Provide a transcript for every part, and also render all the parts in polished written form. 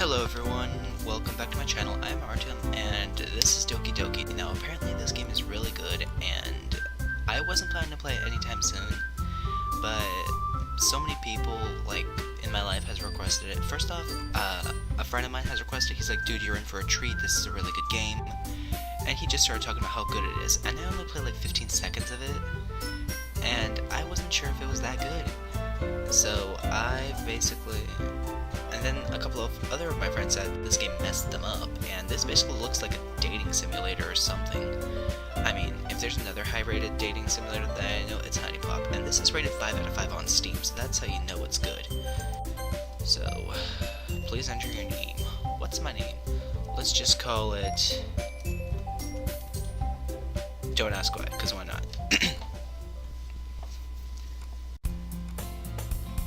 Hello everyone, welcome back to my channel. I'm Artem, and this is Doki. Now apparently this game is really good, and I wasn't planning to play it anytime soon, but so many people, like, in my life has requested it. First off, a friend of mine has requested, he's like, dude, you're in for a treat, this is a really good game, and he just started talking about how good it is, and I only played like 15 seconds of it, and I wasn't sure if it was that good. So I basically... And then a couple of other of my friends said this game messed them up, and this basically looks like a dating simulator or something. I mean, if there's another high-rated dating simulator that I know, it's Honey Pop, and this is rated 5 out of 5 on Steam, so that's how you know it's good. So, please enter your name. What's my name? Let's just call it... Don't ask why, because why not?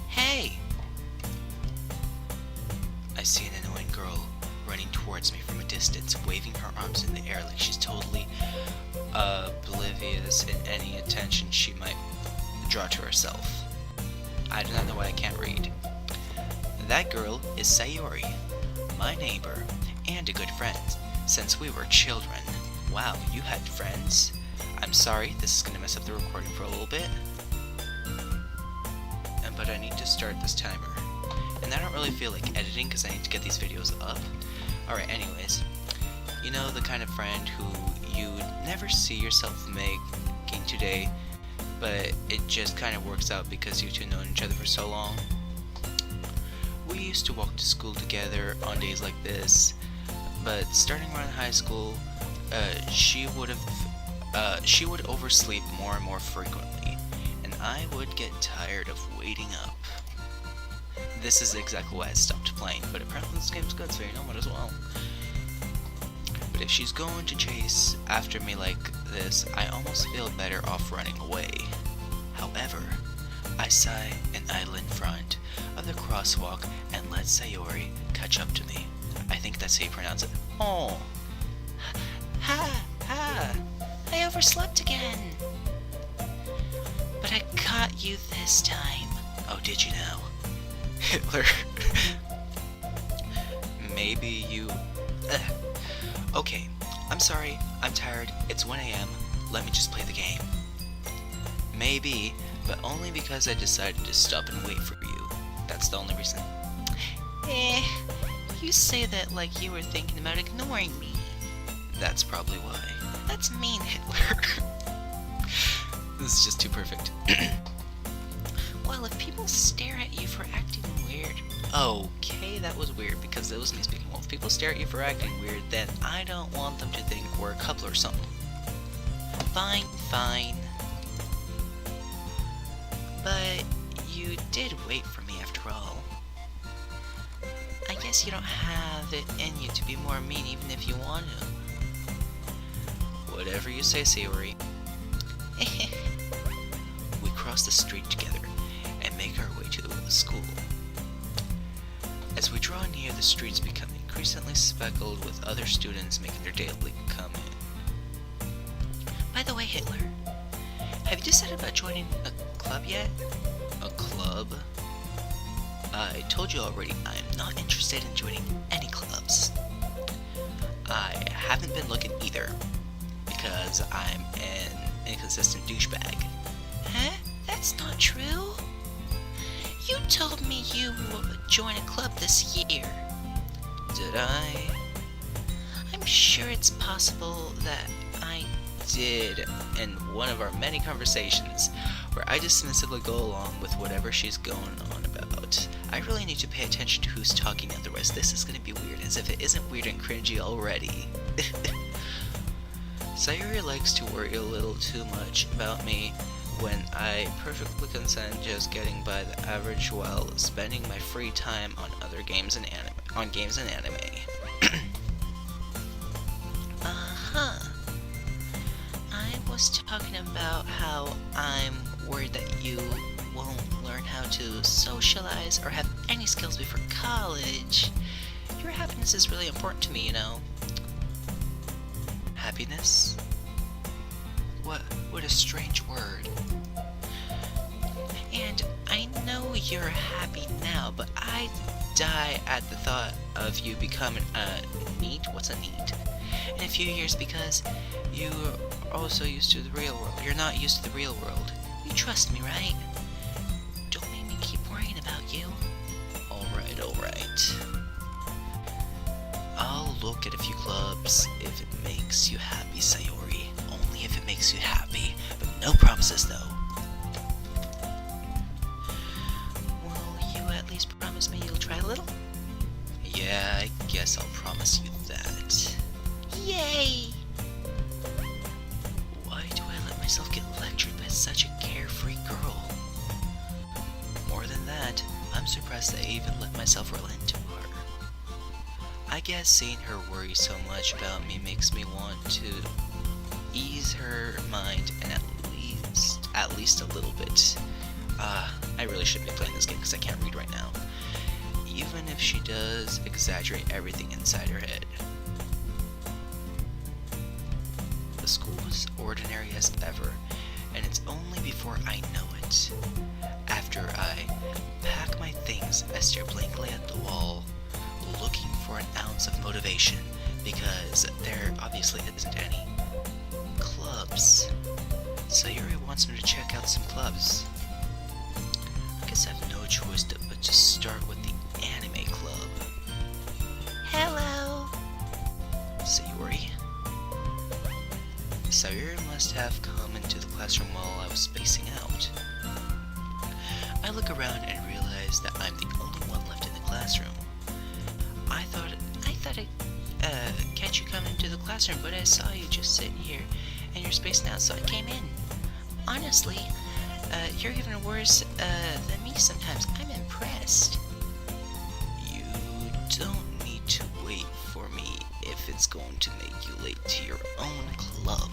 Hey! I see an annoying girl running towards me from a distance, waving her arms in the air like she's totally oblivious in any attention she might draw to herself. I do not know why I can't read. That girl is Sayori, my neighbor, and a good friend, since we were children. Wow, you had friends? I'm sorry, this is gonna mess up the recording for a little bit. But I need to start this timer. And I don't really feel like editing because I need to get these videos up. Alright, anyways. You know, the kind of friend who you never see yourself making today, but it just kind of works out because you two know each other for so long. We used to walk to school together on days like this, but starting around high school, she would oversleep more and more frequently, and I would get tired of waiting up. This is exactly why I stopped playing, but apparently this game's good, so you know, might as well. But if she's going to chase after me like this, I almost feel better off running away. However, I sigh and idle in front of the crosswalk and let Sayori catch up to me. I think that's how you pronounce it. Oh! Ha! Ha! I overslept again! But I caught you this time. Oh, did you now? Hitler. Maybe you... Okay, I'm sorry, I'm tired, it's 1 AM, let me just play the game. Maybe, but only because I decided to stop and wait for you. That's the only reason. You say that like you were thinking about ignoring me. That's probably why. That's mean, Hitler. This is just too perfect. Well, if people stare at you for acting weird... Okay, that was weird because that was me speaking. Well, if people stare at you for acting weird, then I don't want them to think we're a couple or something. Fine, fine. But you did wait for me after all. I guess you don't have it in you to be more mean even if you want to. Whatever you say, Sayori. We cross the street together and make our way to the school. As we draw near, the streets become increasingly speckled with other students making their daily come in. By the way, Hitler, have you decided about joining a club yet? A club? I told you already, I am not interested in joining any clubs. I haven't been looking either, because I'm an inconsistent douchebag. Huh? That's not true. You told me you would join a club this year. Did I? I'm sure it's possible that I did in one of our many conversations, where I dismissively go along with whatever she's going on about. I really need to pay attention to who's talking, otherwise this is gonna be weird, as if it isn't weird and cringy already. Sayori likes to worry a little too much about me when I perfectly consent just getting by the average while spending my free time on other games and anime. Uh-huh. I was talking about how I'm worried that you won't learn how to socialize or have any skills before college. Your happiness is really important to me, you know. Happiness? What a strange word. And I know you're happy now, but I die at the thought of you becoming a NEET. What's a NEET? In a few years, because you are also used to the real world. You're not used to the real world. You trust me, right? Don't make me keep worrying about you. Alright, alright. I'll look at a few clubs if it makes you happy, Sayori. Only if it makes you happy. But no promises, though. Will you at least promise me you'll try a little? Yeah, I guess I'll promise you that. Yay! Why do I let myself get lectured by such a carefree girl? More than that, I'm surprised that I even let myself relent to her. I guess seeing her worry so much about me makes me want to ease her mind and at least a little bit. I really shouldn't be playing this game because I can't read right now. Even if she does exaggerate everything inside her head. The school is ordinary as ever, and it's only before I know it. After I pack my things, I stare blankly at the wall, looking for an ounce of motivation, because there obviously isn't any. Clubs. Sayuri wants me to check out some clubs. I guess I have no choice but to start with the anime club. Hello! Sayuri? Sayuri must have come into the classroom while I was spacing out. I look around and realize that I'm the only one left in the classroom. I thought I'd catch you coming into the classroom, but I saw you just sitting here and you're spacing out, so I came in. Honestly, you're even worse than me sometimes. I'm impressed. You don't need to wait for me if it's going to make you late to your own club.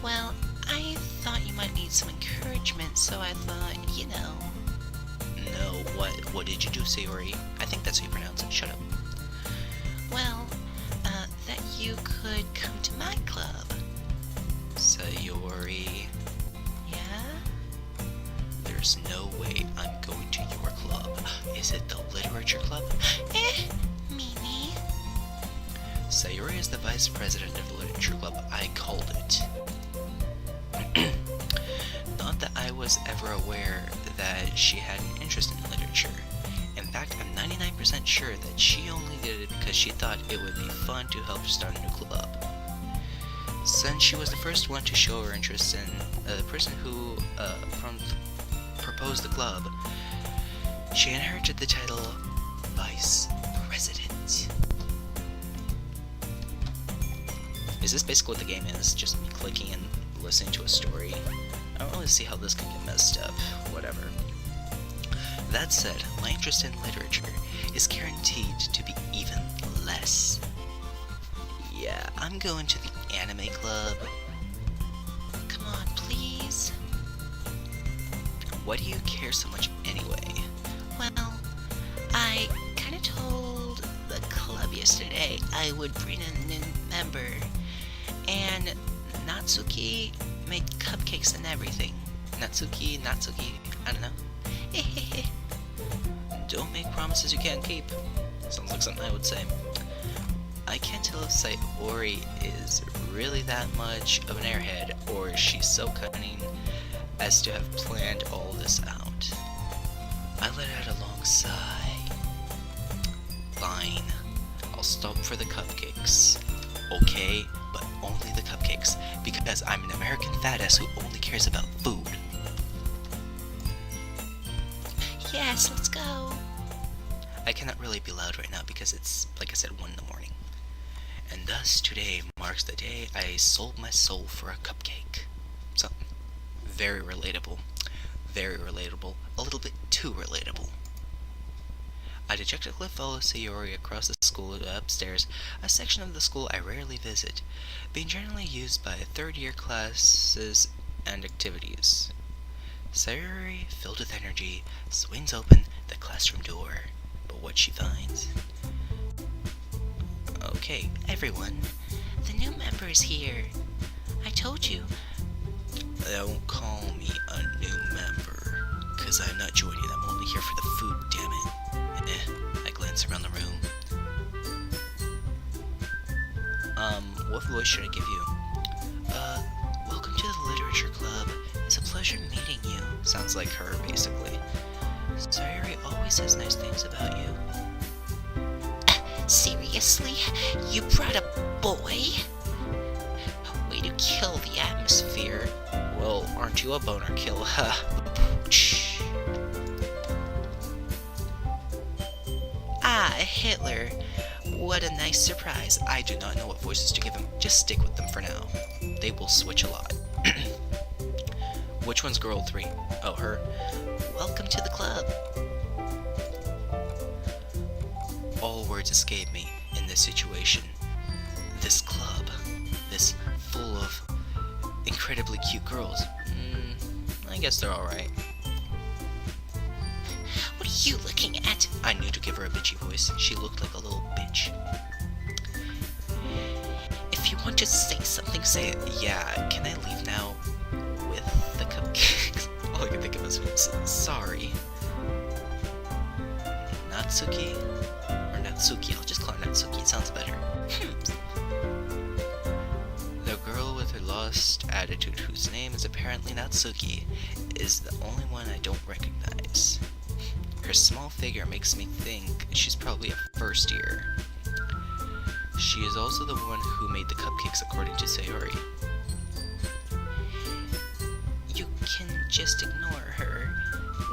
Well, I thought you might need some encouragement, so I thought, you know. No, what did you do, Sayori? I think that's how you pronounce it. Shut up. Well, that you could come to my club. Sayori. Yeah? There's no way I'm going to your club. Is it the literature club? Mimi. Sayori is the vice president of the literature club. I called it. Not that I was ever aware that she had an interest in literature. In fact, I'm 99% sure that she only did it because she thought it would be fun to help start a new club. Since she was the first one to show her interest in the person who proposed the club, she inherited the title Vice President. Is this basically what the game is? Just me clicking and listening to a story? I don't really see how this can get messed up. Whatever. That said, my interest in literature is guaranteed to be even less. Yeah, I'm going to the anime club. Come on, please. Why do you care so much anyway? Well, I kinda told the club yesterday I would bring a new member. And Natsuki made cupcakes and everything. Natsuki, I don't know. Don't make promises you can't keep. Sounds like something I would say. I can't tell if Sayori is really that much of an airhead, or she's so cunning as to have planned all this out. I let out a long sigh. Fine. I'll stop for the cupcakes. Okay, but only the cupcakes, because I'm an American fat ass who only cares about food. Yes, let's go. I cannot really be loud right now because it's, like I said, 1 in the morning. And thus, today marks the day I sold my soul for a cupcake. Something very relatable. Very relatable. A little bit too relatable. I dejectedly follow Sayori across the school upstairs, a section of the school I rarely visit, being generally used by third-year classes and activities. Sayori, filled with energy, swings open the classroom door. But what she finds... Okay, everyone. The new member is here. I told you. Don't call me a new member, 'cause I'm not joining. I'm only here for the food, damn it. glance around the room. What voice should I give you? Welcome to the Literature Club. It's a pleasure meeting you. Sounds like her, basically. Sayori always says nice things about you. Seriously? You brought a boy? Way to kill the atmosphere. Well, aren't you a boner kill? Ah, Hitler. What a nice surprise. I do not know what voices to give him. Just stick with them for now. They will switch a lot. Which one's girl 3? Oh, her. Welcome to the club. All words escape me in this situation. This club. This full of incredibly cute girls. I guess they're alright. What are you looking at? I knew to give her a bitchy voice. She looked like a little bitch. If you want to say something, say it. Yeah, can I leave now with the cupcakes? All I can think of is sorry. Natsuki? Or Natsuki, I'll just call her Natsuki, it sounds better. The girl with her lost attitude, whose name is apparently Natsuki, is the only one I don't recognize. Her small figure makes me think she's probably a first year. She is also the one who made the cupcakes according to Sayori. You can just ignore her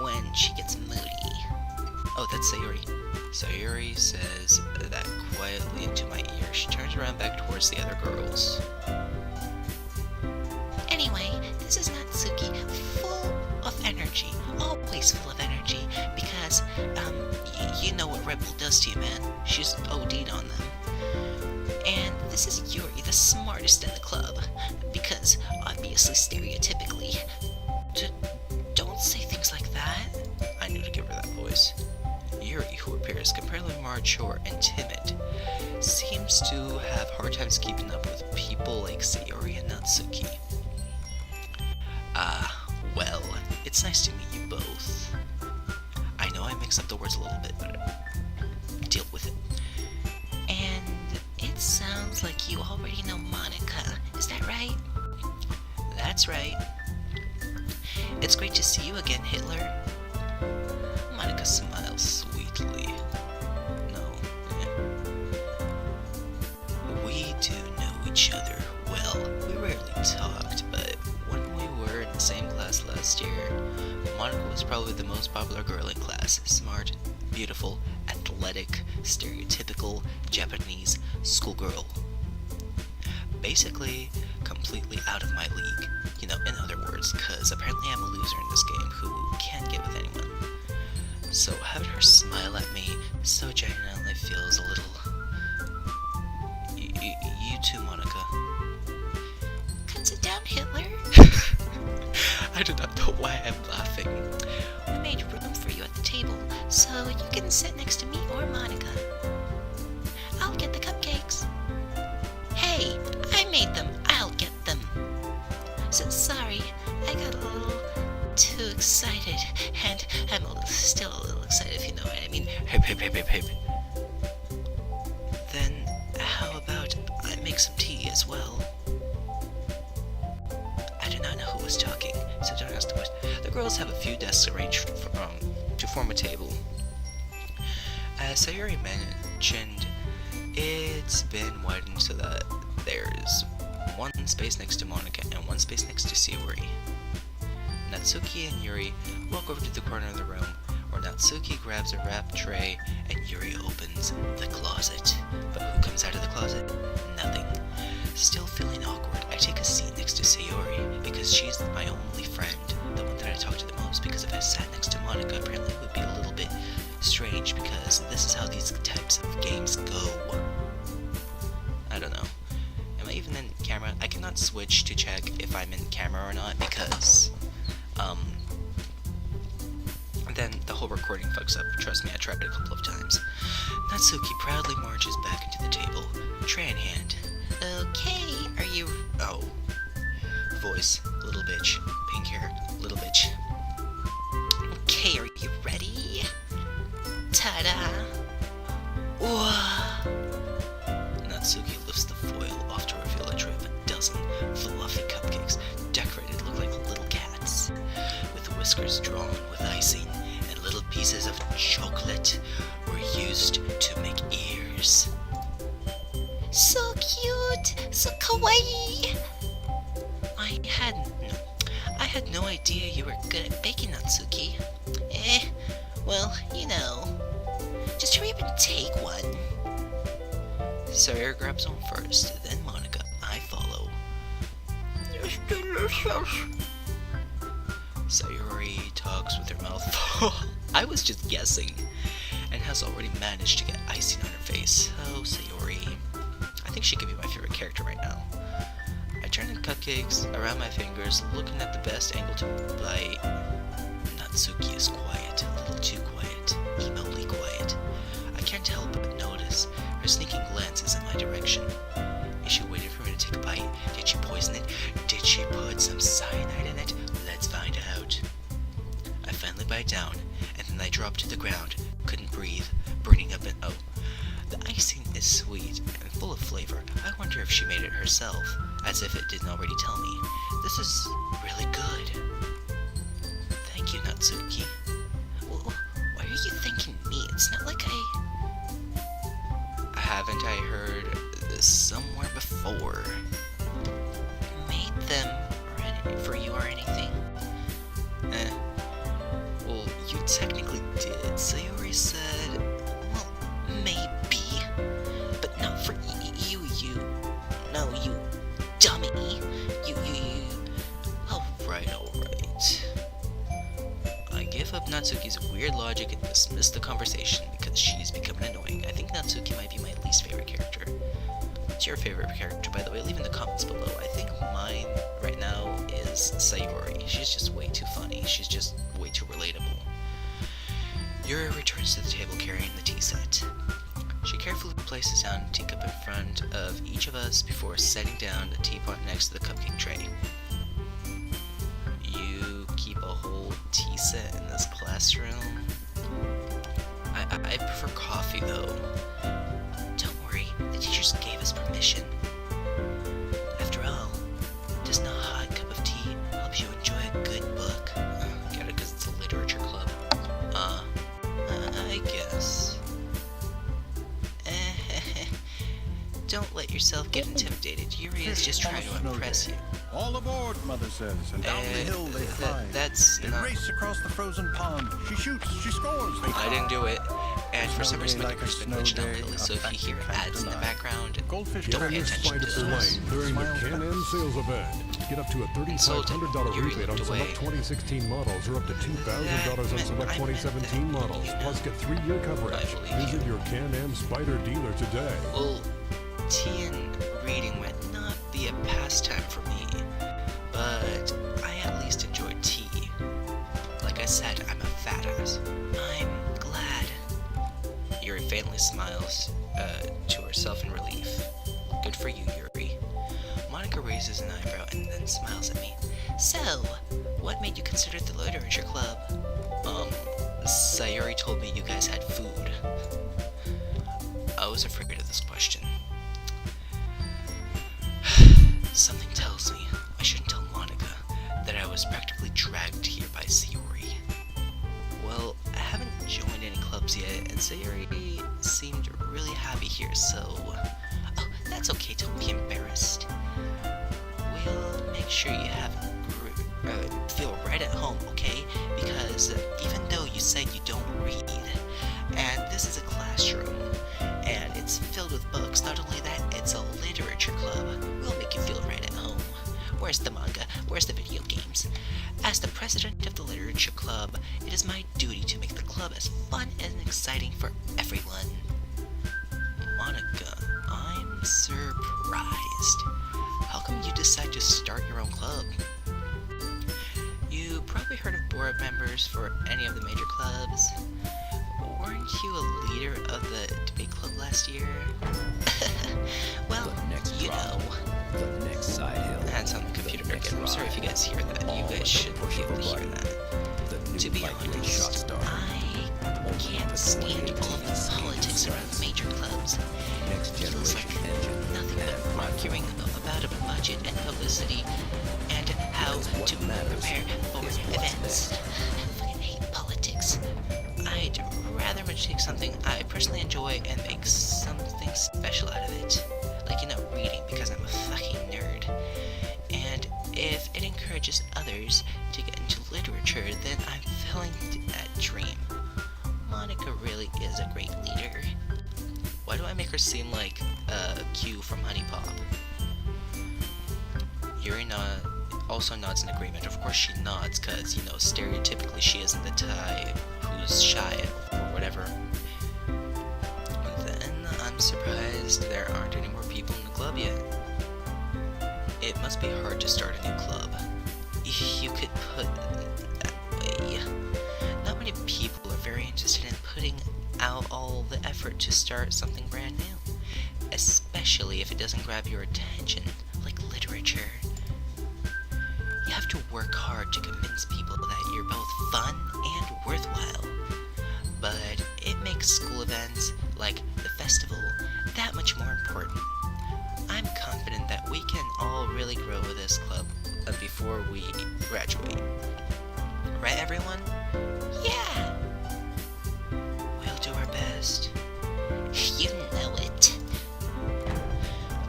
when she gets moody. Oh, that's Sayori. Sayori says that quietly into my ear. She turns around back towards the other girls. Anyway, this is Natsuki, full of energy, always full of energy, because, you know what Red Bull does to you, man. She's OD'd on them. And this is Yuri, the smartest in the club, because, obviously, stereotypically, don't say things like that. I knew to give her that voice. Yuri, who appears comparatively mature and timid, seems to have hard times keeping up with people like Sayori and Natsuki. Well, it's nice to meet you both. I know I mix up the words a little bit, but deal with it. And it sounds like you already know Monica, is that right? That's right. It's great to see you again, Hitler. Monica smiles sweetly. No. We do know each other well. We rarely talked, but when we were in the same class last year, Monica was probably the most popular girl in class. Smart, beautiful, athletic, stereotypical Japanese schoolgirl. Basically, completely out of my league. You know, in other words, because apparently I'm a loser in this game who can't get with anyone. So having her smile at me so genuinely feels a little... You too, Monica. Come sit down, Hitler. I do not know why I'm laughing. We made room for you at the table, so you can sit next to me or Monica. I'll get the cupcakes. Hey, I made them. I'll get them. So sorry, I got a little too excited, and I'm still a little excited, if you know what I mean. Hip. Then, how about I make some tea as well? I do not know who was talking, so don't ask the question. The girls have a few desks arranged to form a table. As Sayori mentioned, it's been widened so that there's one space next to Monica and one space next to Sayori. Natsuki and Yuri walk over to the corner of the room, where Natsuki grabs a wrap tray and Yuri opens the closet. But who comes out of the closet? Nothing. Still feeling awkward, I take a seat next to Sayori, because she's my only friend, the one that I talk to the most, because if I sat next to Monica, apparently it would be a little bit strange, because this is how these types of games go. I don't know. Am I even in camera? I cannot switch to check if I'm in camera or not, because, then the whole recording fucks up. Trust me, I tried it a couple of times. Natsuki proudly marches back into the table, tray in hand. Okay, are you... Oh. Voice, little bitch. Pink hair, little bitch. Okay, are you ready? Ta-da! Natsuki lifts the foil off to reveal a tray of a dozen fluffy cupcakes decorated look like little cats, with whiskers drawn with icing, and little pieces of chocolate were used to make ears. So cute! So kawaii! I had no idea you were good at baking, Natsuki. Well, you know. Just hurry up and take one. Sayori grabs one first, then Monica. I follow. It's delicious. Sayori talks with her mouth full. I was just guessing. And has already managed to get icing on her face. Oh, Sayori. I think she could be my favorite character right now. I turn the cupcakes around my fingers, looking at the best angle to bite. Natsuki is quiet, a little too quiet, emo-ly quiet. I can't help but notice her sneaking glances in my direction. Is she waiting for me to take a bite? Did she poison it? Did she put some cyanide in it? Let's find out. I finally bite down, and then I drop to the ground. Couldn't breathe, burning up and the icing is sweet and full of flavor. I wonder if she made it herself, as if it didn't already tell me. This is really good. Thank you, Natsuki. Well, why are you thanking me? It's not like Haven't I heard this somewhere before? made them for you or anything. Well, you technically did. Sayori said, Well, maybe. But not for you. No, you dummy. You. Alright. I give up Natsuki's weird logic and dismiss the conversation because she's becoming annoying. I think Natsuki might be my least favorite character. What's your favorite character, by the way? Leave in the comments below. I think mine right now is Sayori. She's just way too funny. She's just way too relatable. Yuri returns to the table carrying the tea set. She carefully places down a teacup in front of each of us before setting down the teapot next to the cupcake tray. You keep a whole tea set in this classroom? I prefer coffee though. Don't worry, the teachers gave us permission. After all, doesn't a hot cup of tea help you enjoy a good book? Get it because it's a literature club. I guess. Don't let yourself get intimidated. Yuri is just trying to impress you. All aboard, Mother says, and down the hill they fly. That's They not... race across the frozen pond. She shoots, she scores, they I didn't do it. And for some reason my Like a computer's been glitching out snow day, lately, so if you hear a ads in the background, Goldfish don't don't pay miss attention to those. during the Smile. Can-Am sales event. Get up to a $3,500 Yuri rebate on looked away. select 2016 models or up to $2,000 on select 2017 models. Plus, get 3-year coverage. I believe Visit you. your Can-Am Spider dealer today. Well, tea and reading might not be a pastime for me, but I at least enjoy tea. Like I said, I'm a fat ass. I'm glad. Yuri faintly smiles to herself in relief. Good for you, Yuri. Monica raises an eyebrow and then smiles at me. So, what made you consider the literature club? Sayori told me you guys had food. I was afraid of this question. Something tells me I shouldn't tell Monica that I was practically dragged here by Sayori. Well, I haven't joined any clubs yet, and Sayori seemed really happy here, so... Oh, that's okay, don't be embarrassed. We'll make sure you feel right at home, okay? Because even though you said you don't read, and this is a classroom, and it's filled with books, not only that, it's a literature club, we'll make you feel right at home. Where's the manga? Where's the video games? As the president of the literature club, it is my duty to make the club as fun and exciting for everyone. Monica, I'm surprised. How come you decide to start your own club? You probably heard of board members for any of the major clubs. Weren't you a leader of the debate club last year? Well, you know. The next side hill. That's on the computer again. I'm sorry if you guys hear that. You guys should be able to hear that. To be honest, I can't stand all of the politics around the major clubs. games. Next It feels like generation engine. nothing but arguing about a budget and publicity and how Because what to matters prepare for is what's events. I fucking hate politics. I'd rather much take something I personally enjoy and make something special out of it. Like, reading, because I'm a fucking nerd. And if it encourages others to get into literature, then I'm fulfilling that dream. Monica really is a great leader. Why do I make her seem like Q from Honey Pop? Yuri also nods in agreement. Of course she nods, because, stereotypically she isn't the type who's shy or whatever. Then I'm surprised there aren't any more people in the club yet. It must be hard to start a new club. You could put it that way. Not many people are very interested in putting out all the effort to start something brand new, especially if it doesn't grab your attention, like literature. You have to work hard to convince people that you're both fun and worthwhile, but it makes school events like the festival that much more important. I'm confident that we can all really grow with this club before we graduate. Right, everyone? Yeah! We'll do our best. You know it.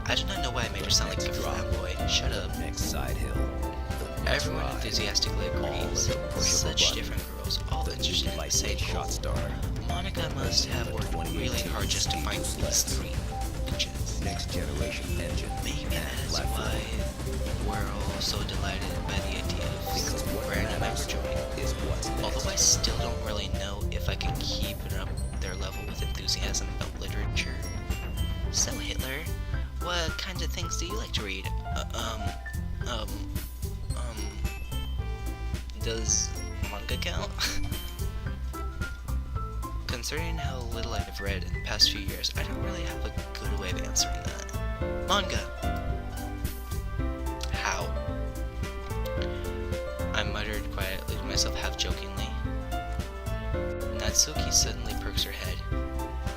I do not know why I made her sound like a fanboy. Shut up. Next side hill. The next Everyone ride. enthusiastically agrees. All at the push of a Such button. different girls, all The interested in the same lightweight goal. shot starter. Monica must have worked really hard just to find these 3 bitches. Next generation engine. Maybe and that's platform. why we're all so delighted by the idea Because of what brand member matters joining. is what's next. Although I still don't really know if I can keep it up their level with enthusiasm about literature. So Hitler, what kinds of things do you like to read? Does manga count? Considering how little I've read in the past few years, I don't really have a good way of answering that. Manga! How? I muttered quietly to myself, half-jokingly. Natsuki suddenly perks her head.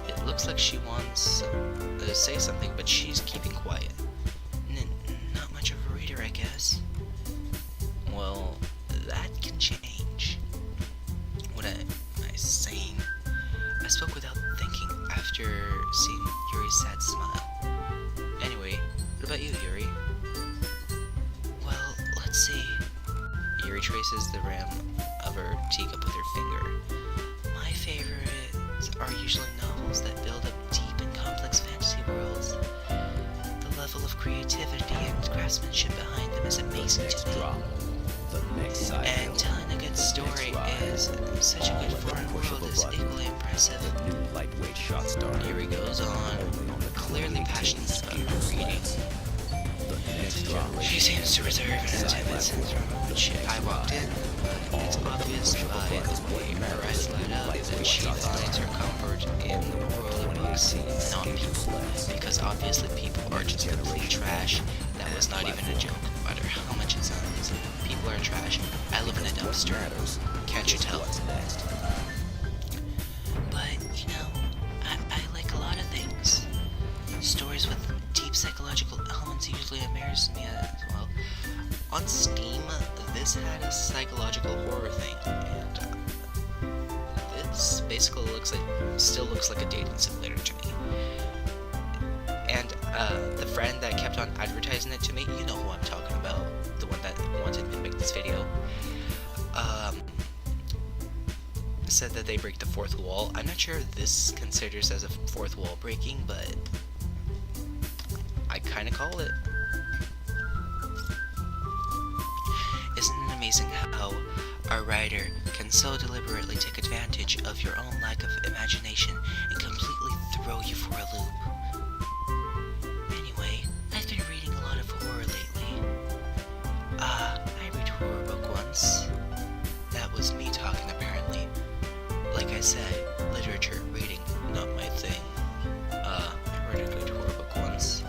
It looks like she wants to say something, but she's keeping quiet. Not much of a reader, I guess. Well, that can change. What am I saying? I spoke without thinking after seeing Yuri's sad smile. Anyway, what about you, Yuri? Well, let's see. Yuri traces the rim of her teacup with her finger. My favorites are usually novels that build up deep and complex fantasy worlds. The level of creativity and craftsmanship behind them is amazing Next to me. drop. The next side hill. And telling a good story is such a good foreign world is equally impressive. New lightweight shot starter. Yuri goes on, clearly passionate about her reading. The next generation. She seems to reserve an attendance from which I walked in, but it's obvious by the way her eyes light up that she finds her comfort in the world of books, not people. Because obviously people are just complete trash. That was not even a joke, no matter how much it sounds. People are trash. I live in a dumpster. Can't you tell? What's next? But, I like a lot of things. Stories with deep psychological elements usually amaze me as well. On Steam, this had a psychological horror thing, and this basically still looks like a dating simulator to me. And the friend that kept on advertising it to me, you know who I'm talking about, the one that wanted me to make this video, said that they break the fourth wall. I'm not sure if this considers as a fourth wall breaking, but I kind of call it. Isn't it amazing how a writer can so deliberately take advantage of your own lack of imagination and completely throw you for a loop? Anyway, I've been reading a lot of horror lately. I read a horror book once. That was me talking, apparently. Like I said, literature, reading, not my thing. I read a good horror book once.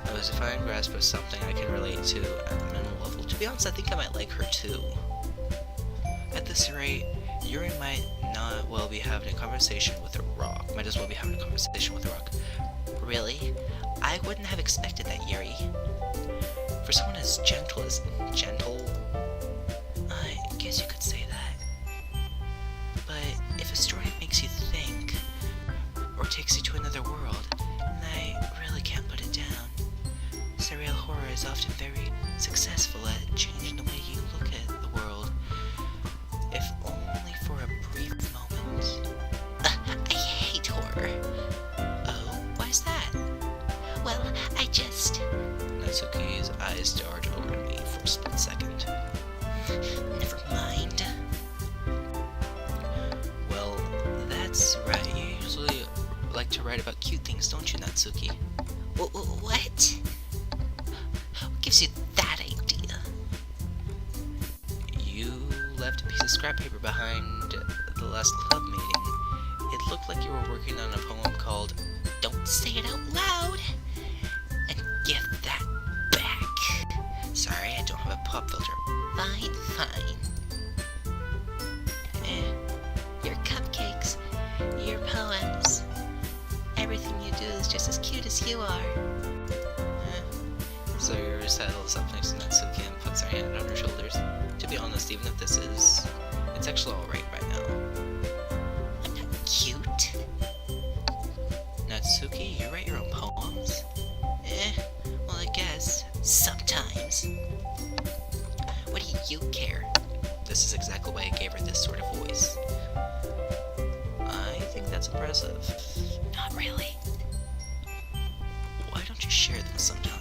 It was a fine grasp of something I can relate to at the mental level. To be honest, I think I might like her too. At this rate, Yuri might not might well be having a conversation with a rock. Might as well be having a conversation with a rock. Really? I wouldn't have expected that, Yuri. For someone as gentle as... Gentle? I guess you could say that. But if a story makes you think, or takes you to another world, then I really can't put it down. Surreal horror is often very successful at changing the way you look at the world, if only for a brief moment. I hate horror. Oh, why is that? Well, I just... Natsuki's eyes darted over to me for a split second. Never mind. Well, that's right. You usually like to write about cute things, don't you, Natsuki? What? What gives you that idea? You left a piece of scrap paper behind the last club meeting. It looked like you were working on a poem called Don't say it out loud! And give that back. Sorry, I don't have a pop filter. Fine, fine. Your cupcakes, your poems, everything you do is just as cute as you are. So Yuri settles up next to Natsuki and puts her hand on her shoulders. To be honest, even if this is... It's actually alright right now. I'm not cute. Natsuki, you write your own poems? Well, I guess. Sometimes. What do you care? This is exactly why I gave her this sort of voice. I think that's impressive. Not really. Why don't you share them sometime?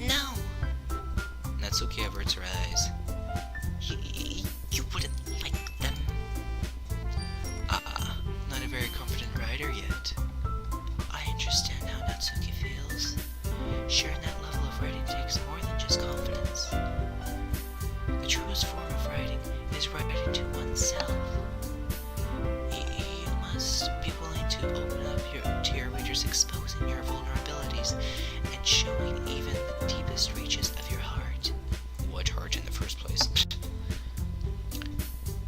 No. Natsuki averts her eyes. You wouldn't like them. Not a very confident writer yet. I understand how Natsuki feels. Sharing that level of writing takes more than just confidence. The truest form of writing is writing to oneself. You must be willing to open up to your readers, exposing your vulnerabilities and showing even the deepest reaches of your heart. What heart in the first place?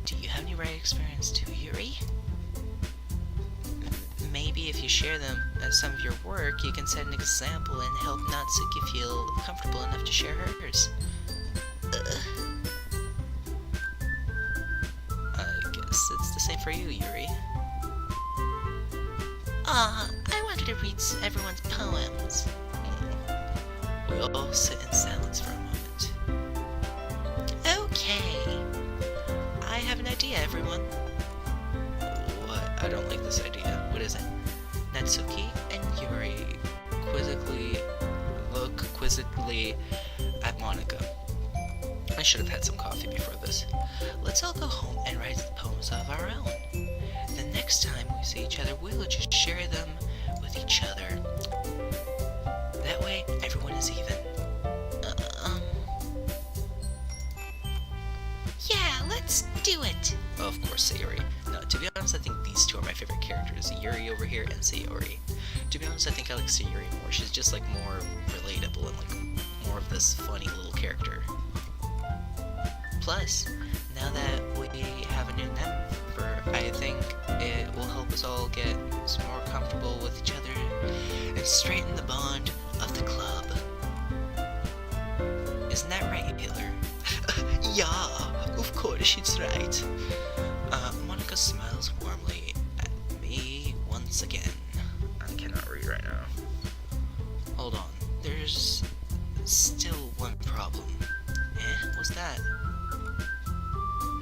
Do you have any writing experience too, Yuri? Maybe if you share them as some of your work, you can set an example and help Natsuki feel comfortable enough to share hers. I guess it's the same for you, Yuri. I wanted to read everyone's poems. We'll all sit in silence for a moment. Okay. I have an idea, everyone. What? I don't like this idea. What is it? Natsuki and Yuri look quizzically at Monica. I should have had some coffee before this. let's all go home and write poems of our own. The next time we see each other, we'll just share them with each other. That way, everyone is even. Yeah, let's do it. Of course, Sayori. No, to be honest, I think these two are my favorite characters. Yuri over here and Sayori. To be honest, I think I like Sayori more. She's just like more relatable and like more of this funny little character. Plus, now that we have a new member, I think it will help us all get more comfortable with each other and straighten the bond of the club. Isn't that right, Hitler? Yeah, of course she's right. Monica smiles warmly at me once again. I cannot read right now. Hold on, there's still one problem. What's that?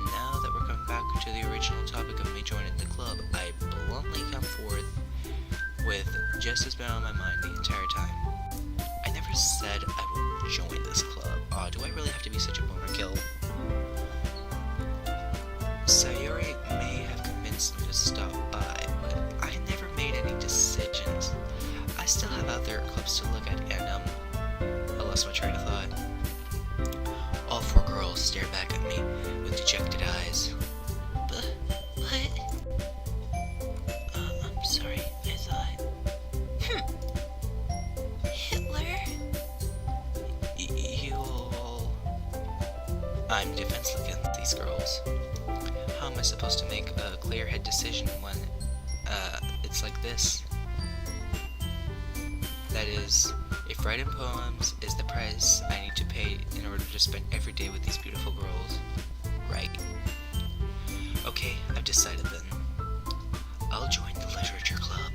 Now that we're coming back to the original topic of me joining the club, I bluntly come forth with just has been on my mind the entire time. I never said I would join this club. Do I really have to be such a boner kill? Sayori may have convinced me to stop by, but I never made any decisions. I still have other clubs to look at, and I lost my train of thought. All four girls stare back at me with dejected eyes. But I'm sorry, I thought. Hitler? You all... I'm defenseless against these girls. How am I supposed to make a clear head decision when it's like this? That is, if writing poems is the price I need to pay in order to spend every day with these beautiful girls, right? Okay, I've decided then. I'll join the literature club.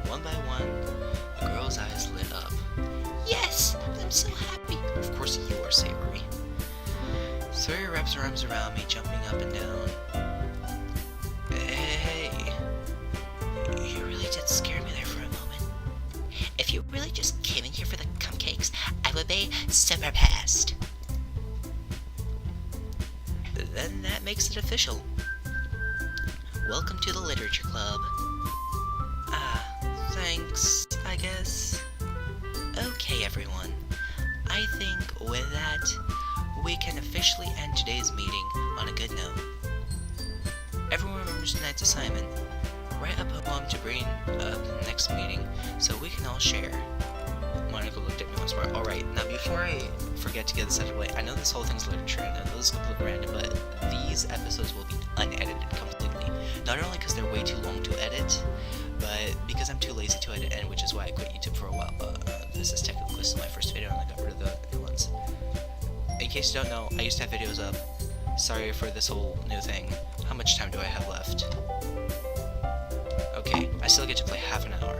One by one, the girl's eyes lit up. Yes, I'm so happy. Of course you are, Sayori. Sawyer wraps her arms around me, jumping up and down. Hey, You really did scare me there for a moment. If you really just came in here for the cupcakes, I would be super pissed. then that makes it official. Welcome to the literature club. Thanks, I guess. Okay, everyone. I think with that, we can officially end today's meeting on a good note. Everyone remembers tonight's assignment. Write a poem to bring up the next meeting so we can all share. Monica looked at me once more. Alright, now before I forget to get this out of the way, I know this whole thing's literature, and I know this is completely random, but these episodes will be unedited completely. Not only because they're way too long to edit, but because I'm too lazy to edit, and which is why I quit YouTube for a while. This is technically still my first video, and I got rid of the new ones. In case you don't know, I used to have videos up. Sorry for this whole new thing. How much time do I have left? Okay, I still get to play half an hour.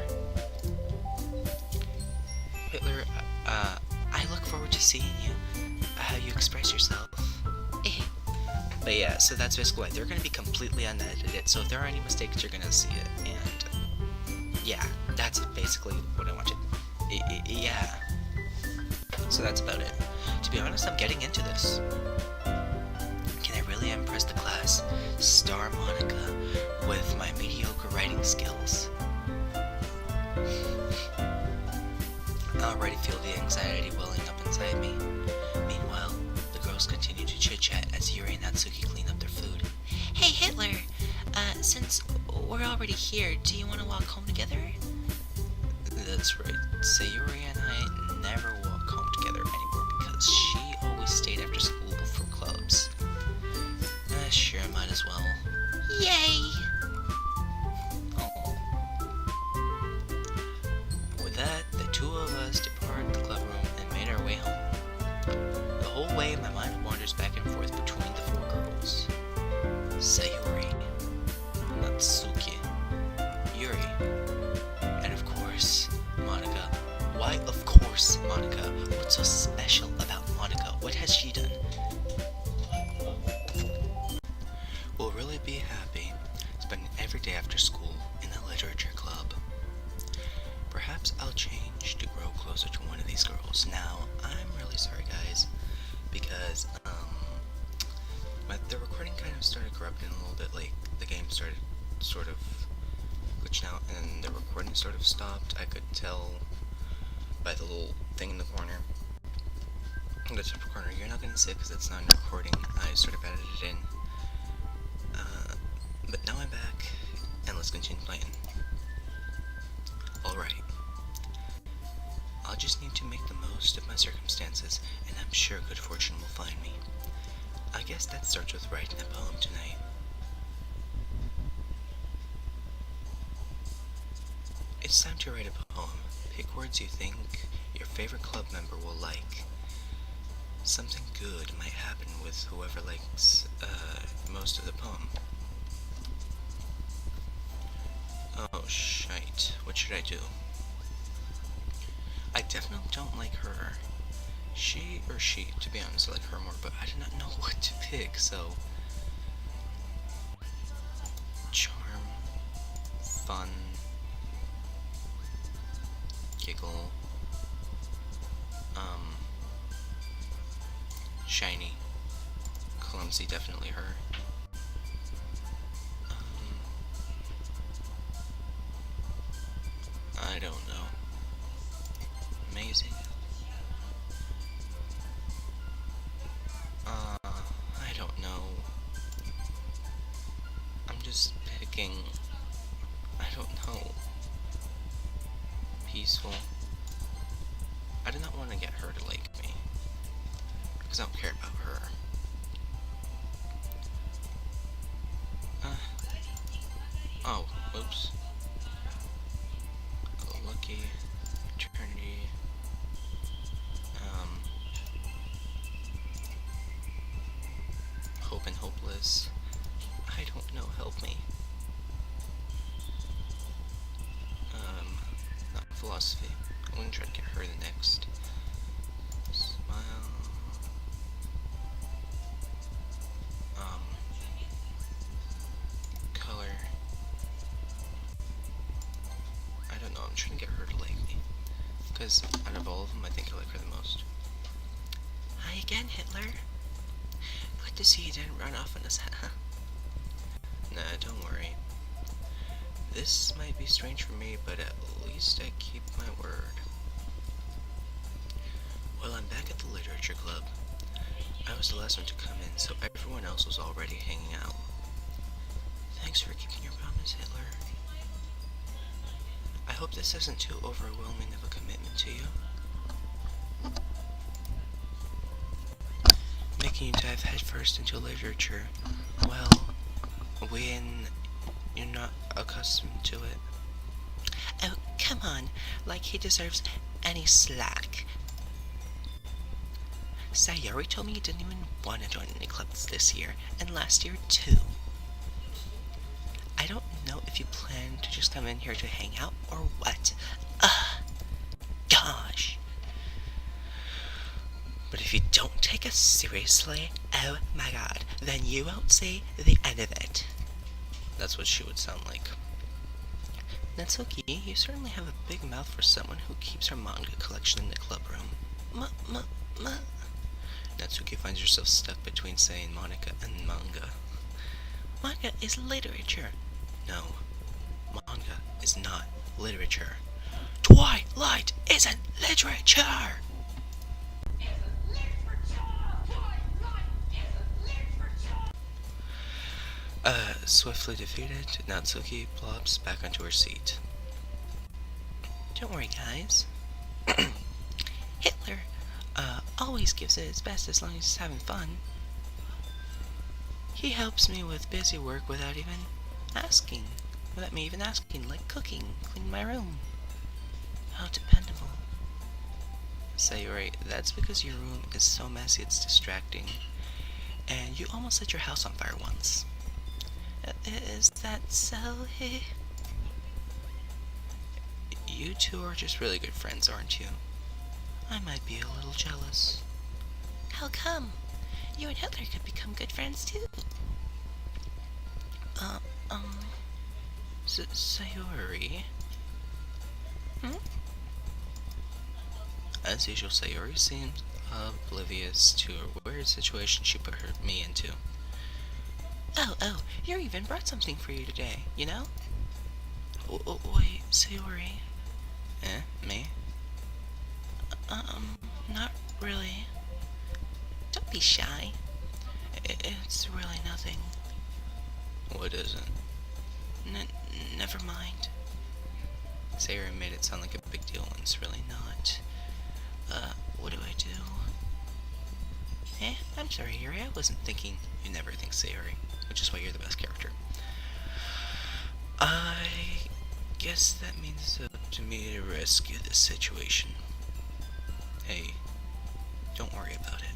Hitler, I look forward to seeing you, how you express yourself. But yeah, so that's basically why. They're going to be completely unedited, so if there are any mistakes, you're going to see it, and yeah, that's basically what I wanted. Yeah. So that's about it. To be honest, I'm getting into this. Can I really impress the class, star Monica, with my mediocre writing skills? I already feel the anxiety welling up inside me. Meanwhile, the girls continue to chit-chat as Yuri and Natsuki clean up their food. Hey, Hitler. Since we're already here, do you want to walk home together? That's right. Sayuri and I never walk home together anymore because she always stayed after school for clubs. Sure, might as well. Yay! Oh. With that, the two of us departed the club room and made our way home. The whole way, my mind wanders back and forth between the four girls. Sayuri, Natsuki, Yuri, and of course, Monica. Why, of course, Monica? What's so special about Monica? What has she done? We'll really be happy spending every day after school in the literature club. Perhaps I'll change to grow closer to one of these girls. Now, I'm really sorry, guys, because the recording kind of started corrupting a little bit. Like, the game started sort of glitching out, and the recording sort of stopped. I could tell by the little thing in the corner. The top corner. You're not gonna see it because it's not in recording. I sort of added it in. But now I'm back, and let's continue playing. Alright. I'll just need to make the most of my circumstances, and I'm sure good fortune will find me. I guess that starts with writing a poem tonight. It's time to write a poem. Pick words you think your favorite club member will like. Something good might happen with whoever likes most of the poem. Oh, shite. What should I do? I definitely don't like her. She or she, to be honest, I like her more, but I do not know what to pick, so... Charm. Fun. Giggle. Shiny. Clumsy, definitely her. I don't know. Amazing. I don't know. I'm just picking... I don't know. Peaceful. I do not want to get her to like me. Because I don't care about her. because I don't know. Help me. Not philosophy. I'm gonna try to get her the next. Smile. Color. I don't know. I'm trying to get her to like me. Because out of all of them, I think I like her the most. Hi again, Hitler. Good to see you didn't run off on us, huh? Nah, don't worry. This might be strange for me, but at least I keep my word. Well, I'm back at the literature club. I was the last one to come in, so everyone else was already hanging out. Thanks for keeping your promise, Hitler. I hope this isn't too overwhelming of a commitment to you. Making you dive headfirst into literature, well, when you're not accustomed to it. Oh, come on. Like he deserves any slack. Sayori told me you didn't even want to join any clubs this year, and last year too. I don't know if you plan to just come in here to hang out or what. Ugh. Gosh. But if you don't take us seriously, oh my god, then you won't see the end of it. That's what she would sound like. Natsuki, you certainly have a big mouth for someone who keeps her manga collection in the club room. Natsuki finds herself stuck between saying Monica and manga. Manga is literature. No, manga is not literature. Twilight isn't literature! Swiftly defeated, Natsuki plops back onto her seat. Don't worry, guys. Hitler, always gives it his best as long as he's having fun. He helps me with busy work without me even asking, like cooking, cleaning my room. How dependable. Sayori, that's because your room is so messy it's distracting. And you almost set your house on fire once. Is that so? You two are just really good friends, aren't you? I might be a little jealous. How come? You and Hitler could become good friends too. Sayori? As usual, Sayori seems oblivious to a weird situation she put me into. Oh, you even brought something for you today, you know? Wait, Sayori? Me? Not really. Don't be shy. It's really nothing. What is it? Never mind. Sayori made it sound like a big deal when it's really not. What do I do? I'm sorry, Yuri, I wasn't thinking. You never think Sayori, which is why you're the best character. I guess that means it's up to me to rescue this situation. Hey, don't worry about it.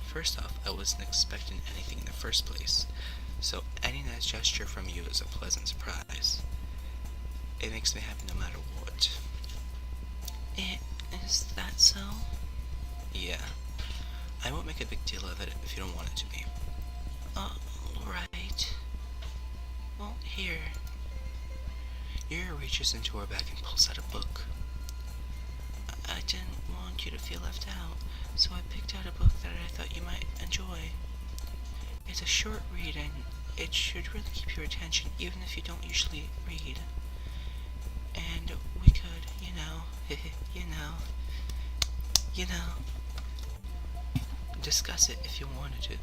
First off, I wasn't expecting anything in the first place, so any nice gesture from you is a pleasant surprise. It makes me happy no matter what. Is that so? Yeah. I won't make a big deal of it if you don't want it to be. Right. Well, here. Yuri reaches into her bag and pulls out a book. I didn't want you to feel left out, so I picked out a book that I thought you might enjoy. It's a short read, and it should really keep your attention, even if you don't usually read. And we could, discuss it if you wanted to.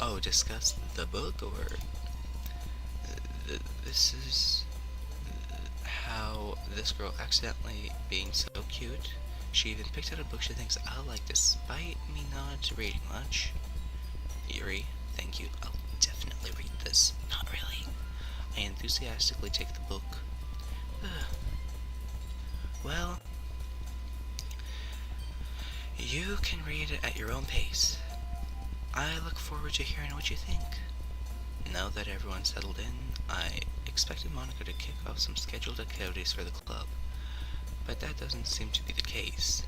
Oh, discuss the book, or this is how this girl accidentally being so cute. She even picked out a book she thinks I'll like despite me not reading much. Yuri, thank you. I'll definitely read this. Not really. I enthusiastically take the book. Well, you can read it at your own pace. I look forward to hearing what you think. Now that everyone's settled in, I expected Monica to kick off some scheduled activities for the club, but that doesn't seem to be the case.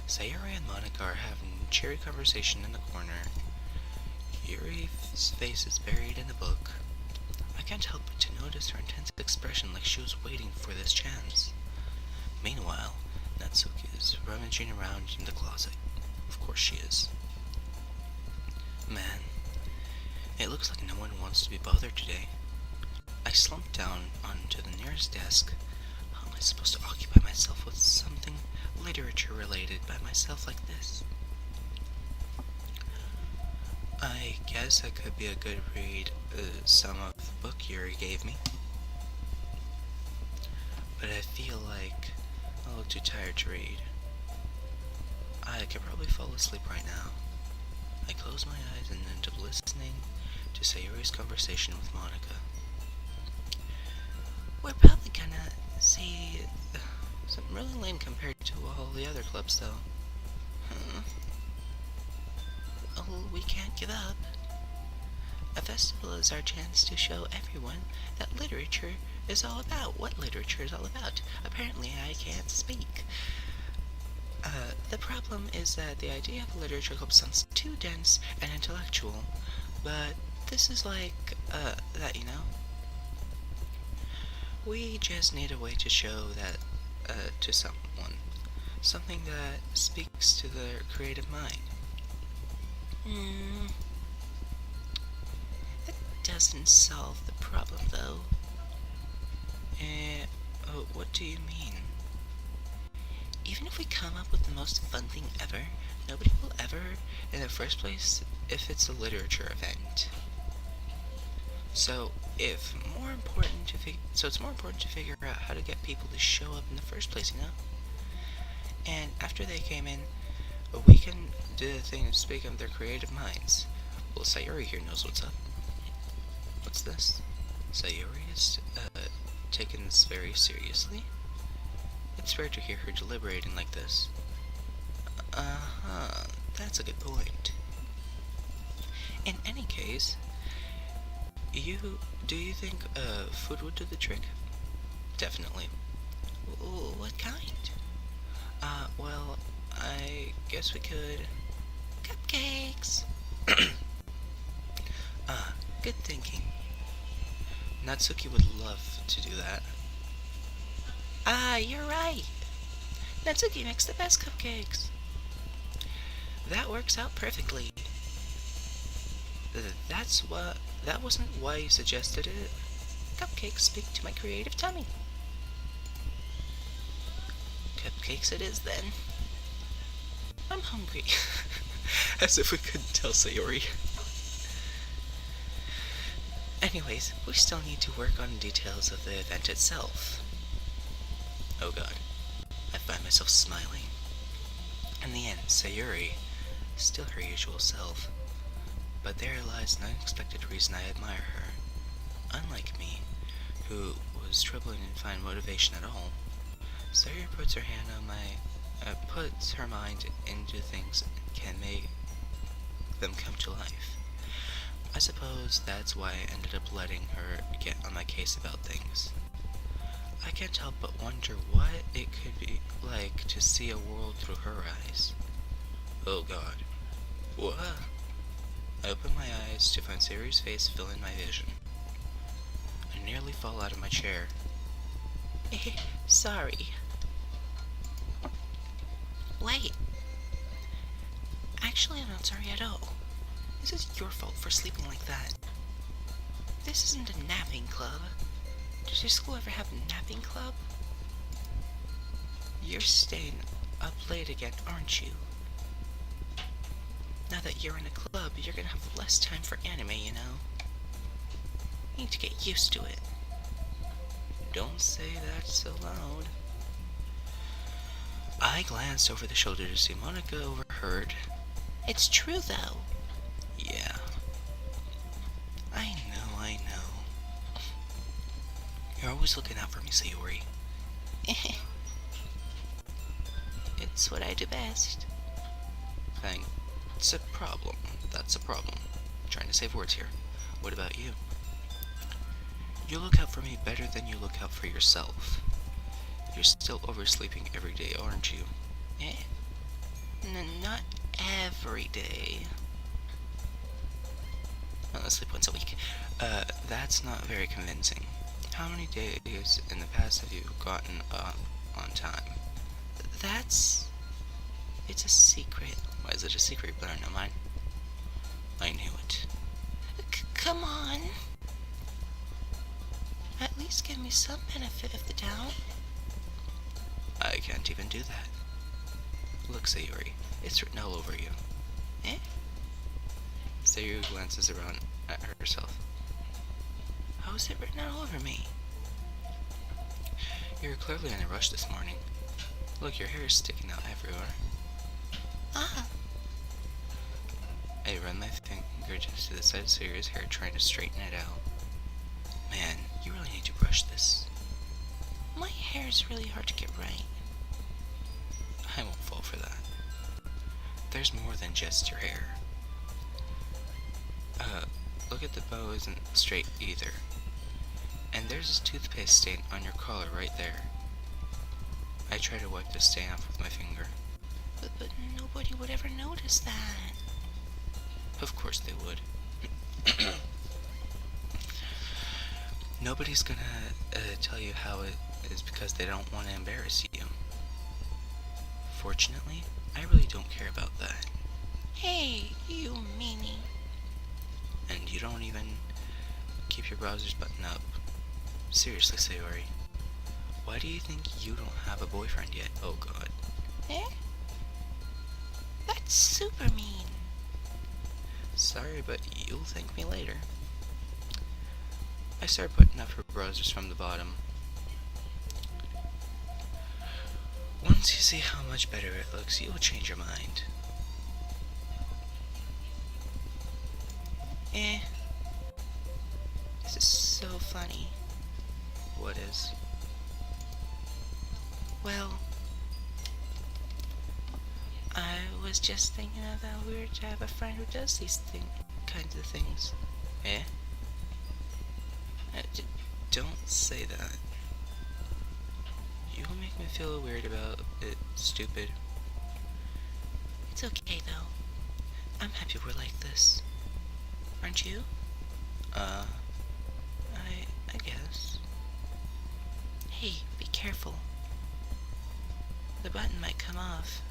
Sayori and Monica are having cheery conversation in the corner. Yuri's face is buried in a book. I can't help but to notice her intense expression like she was waiting for this chance. Meanwhile, Natsuki is rummaging around in the closet. Of course she is. Man, it looks like no one wants to be bothered today. I slumped down onto the nearest desk. How am I supposed to occupy myself with something literature related by myself like this? I guess I could be a good read some of the book Yuri gave me. But I feel like I'll look too tired to read. I could probably fall asleep right now. I close my eyes and end up listening to Sayori's conversation with Monica. We're probably gonna see Something really lame compared to all the other clubs, though. Oh, we can't give up. A festival is our chance to show everyone that literature is all about. What literature is all about. Apparently, I can't speak. The problem is that the idea of a literature club sounds too dense and intellectual, but this is like, that, you know? We just need a way to show that, to someone. Something that speaks to their creative mind. That doesn't solve the problem, though. What do you mean? Even if we come up with the most fun thing ever, nobody will ever, In the first place, if it's a literature event. So, it's more important to figure out how to get people to show up in the first place, you know? And after they came in, we can do the thing to speak of their creative minds. Well, Sayori here knows what's up. What's this? Sayori is, taking this very seriously? It's rare to hear her deliberating like this. That's a good point. In any case, do you think, food would do the trick? Definitely. what kind? Well, I guess we could... Cupcakes. Good thinking. Natsuki would love to do that. You're right. Natsuki makes the best cupcakes. That works out perfectly. That wasn't why you suggested it. Cupcakes speak to my creative tummy. Cupcakes it is then. I'm hungry. As if we couldn't tell Sayori. Anyways, we still need to work on details of the event itself. Oh god. I find myself smiling. In the end, Sayori is still her usual self. But there lies an unexpected reason I admire her. Unlike me, who was struggling to find motivation at all, Sayori puts her mind into things and can make them come to life. I suppose that's why I ended up letting her get on my case about things. I can't help but wonder what it could be like to see a world through her eyes. Oh god. What? I open my eyes to find Sayori's face filling my vision. I nearly fall out of my chair. Sorry. Wait. Actually, I'm not sorry at all. This is your fault for sleeping like that. This isn't a napping club. Does your school ever have a napping club? You're staying up late again, aren't you? Now that you're in a club, you're gonna have less time for anime, you know? You need to get used to it. Don't say that so loud. I glanced over the shoulder to see Monica overheard. It's true, though. Yeah. I know. You're always looking out for me, Sayori. It's what I do best. That's a problem. That's a problem. I'm trying to save words here. What about you? You look out for me better than you look out for yourself. You're still oversleeping every day, aren't you? Eh? Not every day. I sleep once a week. That's not very convincing. How many days in the past have you gotten up on time? It's a secret. Why is it a secret? Better know mine. I knew it. Come on. At least give me some benefit of the doubt. I can't even do that. Look, Sayuri, it's written all over you. Eh? Sayuri glances around at herself. How is it written all over me? You're clearly in a rush this morning. Look, your hair is sticking out everywhere. Ah. I run my finger to the side of Sayuri's hair, trying to straighten it out. Man, you really need to brush this. My hair is really hard to get right. I won't fall for that. There's more than just your hair. Look at the bow isn't straight either. And there's this toothpaste stain on your collar right there. I try to wipe the stain off with my finger. But nobody would ever notice that. Of course they would. Nobody's gonna tell you how it is because they don't want to embarrass you. Fortunately, I really don't care about that. Hey, you meanie. And you don't even keep your browsers buttoned up. Seriously, Sayori. Why do you think you don't have a boyfriend yet? Oh god. Eh? That's super mean. Sorry, but you'll thank me later. I start putting up her browsers from the bottom. Once you see how much better it looks, you'll change your mind. Eh. This is so funny. What is? Well, I was just thinking of how weird to have a friend who does these kinds of things. Eh? Don't say that. You will make me feel weird about it, stupid. It's okay though. I'm happy we're like this. Aren't you? I guess. Hey, be careful. The button might come off.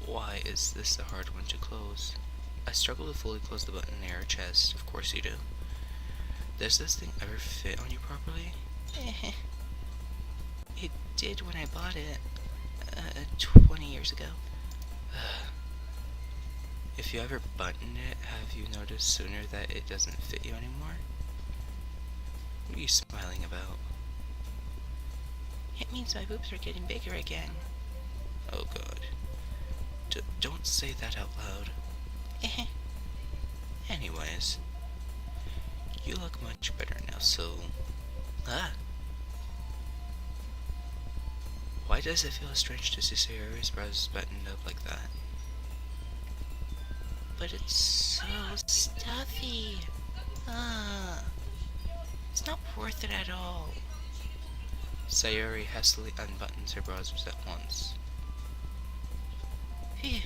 Why is this a hard one to close? I struggle to fully close the button near her chest. Of course you do. Does this thing ever fit on you properly? It did when I bought it 20 years ago. If you ever button it, have you noticed sooner that it doesn't fit you anymore? What are you smiling about? It means my boobs are getting bigger again. Oh god. Don't say that out loud. Anyways, you look much better now, so... Why does it feel strange to see Sayori's brows buttoned up like that? But it's so stuffy. It's not worth it at all. Sayori hastily unbuttons her brows at once. Phew.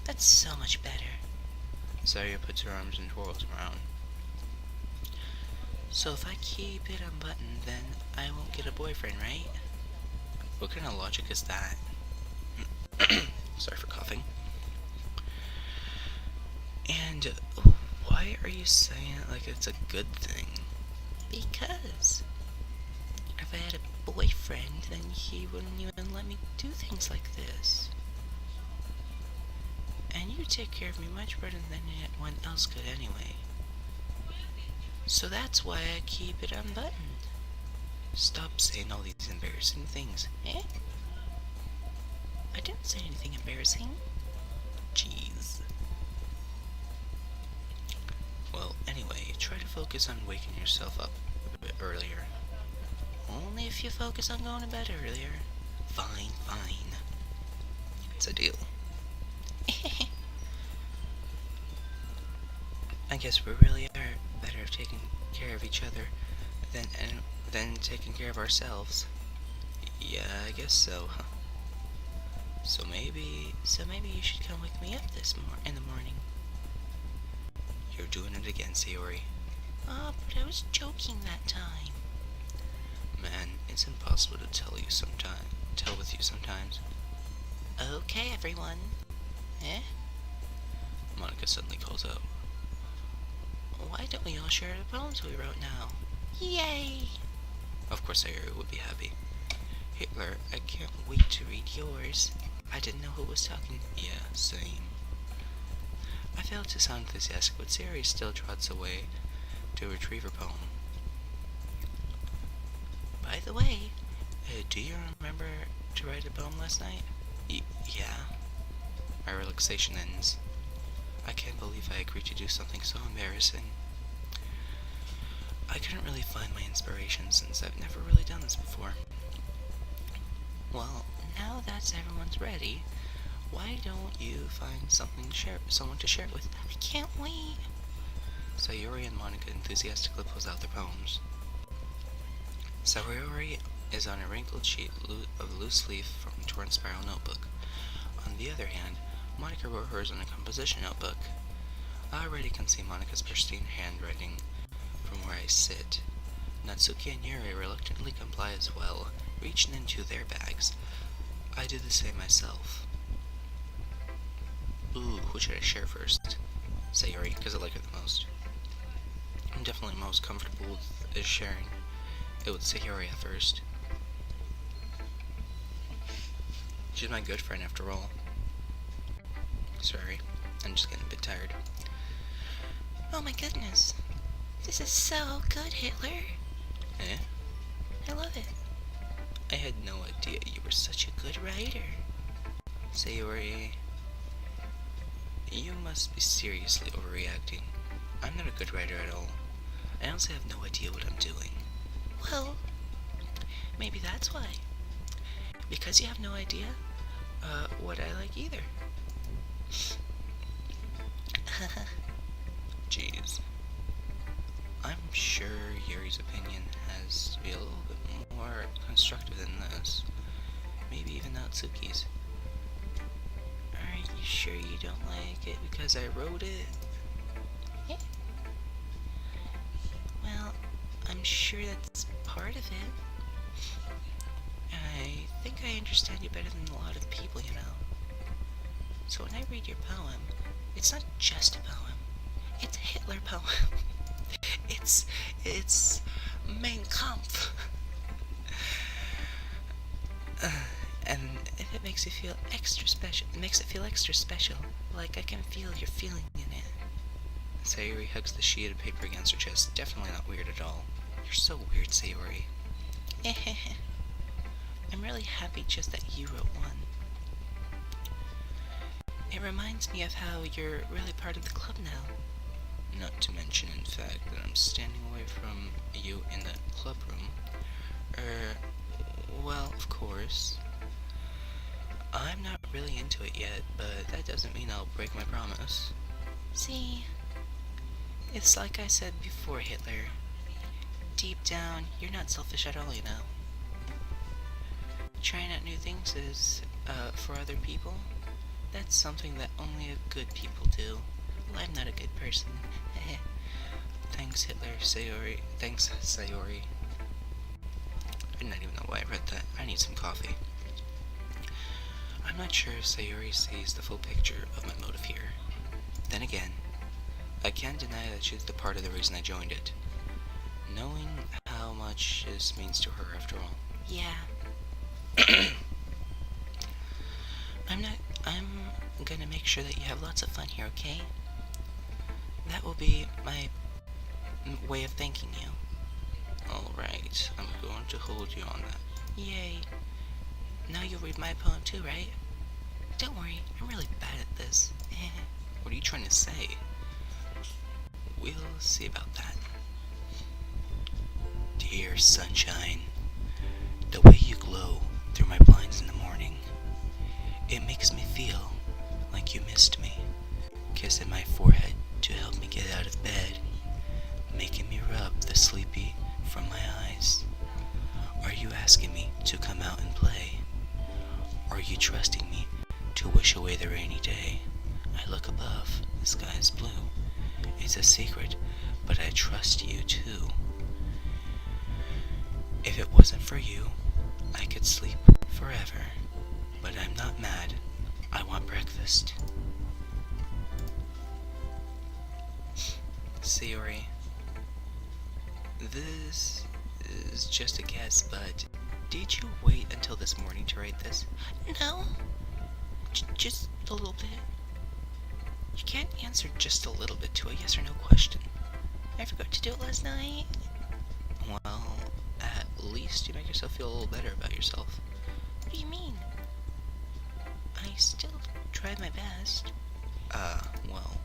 That's so much better. Sayori puts her arms and twirls around. So if I keep it unbuttoned, then I won't get a boyfriend, right? What kind of logic is that? Sorry for coughing. And why are you saying it like it's a good thing? Because if I had a boyfriend, then he wouldn't even let me do things like this. And you take care of me much better than anyone else could anyway. So that's why I keep it unbuttoned. Stop saying all these embarrassing things. Eh? I didn't say anything embarrassing. Jeez. Well, anyway, try to focus on waking yourself up a bit earlier. Only if you focus on going to bed earlier. Fine, fine. It's a deal. I guess we really are better at taking care of each other than taking care of ourselves. Yeah, I guess so, huh? So maybe you should come wake me up in the morning. You're doing it again, Sayori. Oh, but I was joking that time. Man, it's impossible to tell with you sometimes. Okay, everyone. Eh? Monica suddenly calls out. Why don't we all share the poems we wrote now? Yay! Of course Sayori would be happy. Hitler, I can't wait to read yours. I didn't know who was talking. Yeah, same. I failed to sound enthusiastic, but Sayori still trots away to retrieve her poem. By the way, Do you remember to write a poem last night? Yeah. My relaxation ends. I can't believe I agreed to do something so embarrassing. I couldn't really find my inspiration since I've never really done this before. well, now that everyone's ready, why don't you find someone to share it with? I can't wait. Sayori and Monica enthusiastically pulls out their poems. Sayori is on a wrinkled sheet of loose leaf from torn spiral notebook. On the other hand, Monica wrote hers on a composition notebook. I already can see Monica's pristine handwriting from where I sit. Natsuki and Yuri reluctantly comply as well, reaching into their bags. I do the same myself. Ooh, who should I share first? Sayori, because I like her the most. I'm definitely most comfortable with sharing it with Sayori at first. She's my good friend after all. Sorry, I'm just getting a bit tired. Oh my goodness. This is so good, Hitler. Eh? I love it. I had no idea you were such a good writer. Sayori, you must be seriously overreacting. I'm not a good writer at all. I honestly have no idea what I'm doing. Well, maybe that's why. Because you have no idea what I like either. Jeez. I'm sure Yuri's opinion has to be a little bit more constructive than this. Maybe even Natsuki's. Are you sure you don't like it because I wrote it? Yeah. Well, I'm sure that's part of it. I think I understand you better than a lot of people, you know. So when I read your poem, it's not just a poem. It's a Hitler poem. It's Mein Kampf. And if it makes you feel extra special, it makes it feel extra special. Like I can feel your feeling in it. Sayori hugs the sheet of paper against her chest. Definitely not weird at all. You're so weird, Sayori. I'm really happy just that you wrote one. It reminds me of how you're really part of the club now. Not to mention, in fact, that I'm standing away from you in the club room. Well, of course. I'm not really into it yet, but that doesn't mean I'll break my promise. See, it's like I said before, Hitler. Deep down, you're not selfish at all, you know. Trying out new things is, for other people, that's something that only good people do. Well, I'm not a good person. Thanks, Hitler, Sayori. Thanks, Sayori. I didn't even know why I read that. I need some coffee. I'm not sure if Sayori sees the full picture of my motive here. Then again, I can't deny that she's the part of the reason I joined it. Knowing how much this means to her after all. Yeah. I'm gonna make sure that you have lots of fun here, okay? That will be my way of thanking you. Alright, I'm going to hold you on that. Yay. Now you'll read my poem too, right? Don't worry, I'm really bad at this. What are you trying to say? We'll see about that. Dear sunshine, the way you glow through my blinds in the morning, it makes me feel like you missed me, kissing my forehead to help me get out of bed, making me rub the sleepy from my eyes. Are you asking me to come out and play? Are you trusting me to wish away the rainy day? I look above, the sky is blue. It's a secret, but I trust you too. If it wasn't for you, I could sleep forever. But I'm not mad. I want breakfast. Sayori, this is just a guess, but did you wait until this morning to write this? No, just a little bit. You can't answer just a little bit to a yes or no question. I forgot to do it last night. Well, at least you make yourself feel a little better about yourself. What do you mean? I still tried my best. Well,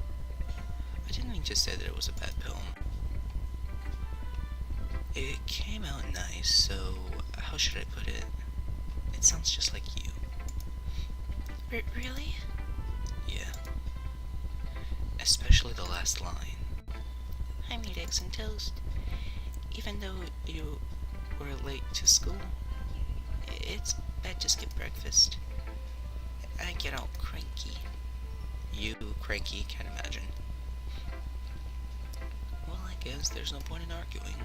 I didn't mean to say that it was a bad poem. It came out nice, so how should I put it? It sounds just like you. Really? Yeah. Especially the last line. I made eggs and toast. Even though you were late to school, it's bad to skip breakfast. I get all cranky. You cranky, can't imagine. Well, I guess there's no point in arguing.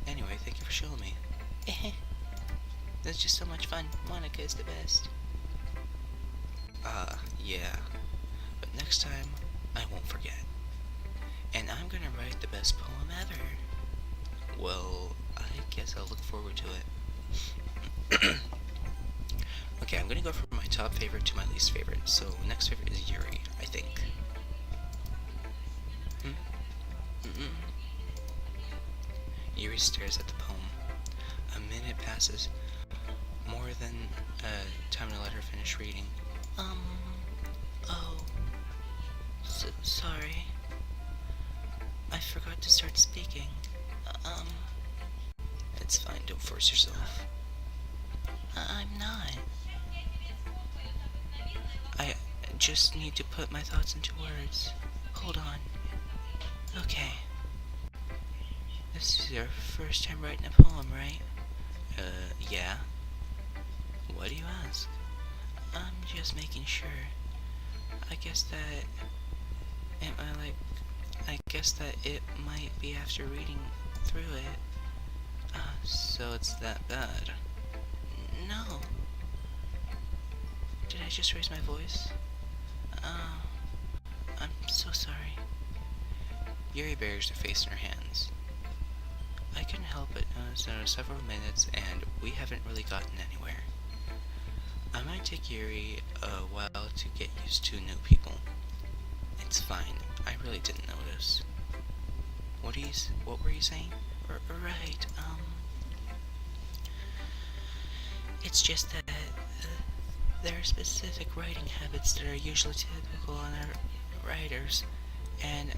Anyway, thank you for showing me. It's just so much fun. Monica is the best. Yeah. But next time, I won't forget. And I'm gonna write the best poem ever. Well, I guess I'll look forward to it. Okay, I'm gonna go from my top favorite to my least favorite. So, next favorite is Yuri, I think. Yuri stares at the poem. A minute passes. More than time to let her finish reading. Oh. Sorry. I forgot to start speaking. It's fine, don't force yourself. I'm not. I just need to put my thoughts into words. Hold on. Okay. This is your first time writing a poem, right? Yeah. Why do you ask? I'm just making sure. I guess that it might be after reading through it. So it's that bad. No. Did I just raise my voice? I'm so sorry. Yuri buries her face in her hands. I couldn't help but notice there are several minutes and we haven't really gotten anywhere. I might take Yuri a while to get used to new people. It's fine. I really didn't notice. What were you saying? Right, it's just that there are specific writing habits that are usually typical on our writers, and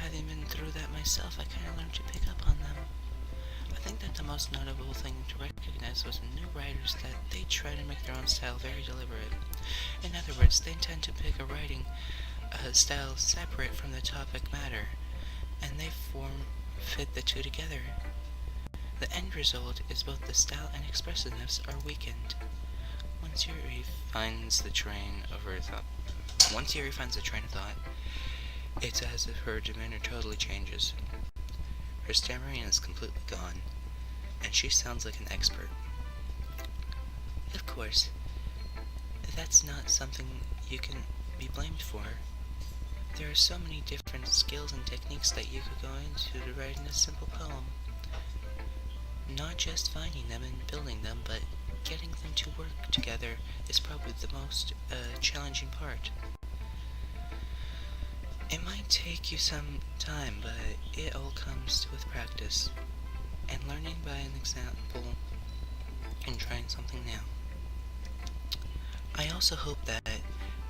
having been through that myself, I kind of learned to pick up on them. I think that the most notable thing to recognize was in new writers that they try to make their own style very deliberate. In other words, they intend to pick a writing style separate from the topic matter, and they fit the two together. The end result is both the style and expressiveness are weakened. Once Yuri finds the train of thought, it's as if her demeanor totally changes. Her stammering is completely gone, and she sounds like an expert. Of course, that's not something you can be blamed for. There are so many different skills and techniques that you could go into to writing a simple poem. Not just finding them and building them, but getting them to work together is probably the most challenging part. It might take you some time, but it all comes with practice, and learning by an example, and trying something new. I also hope that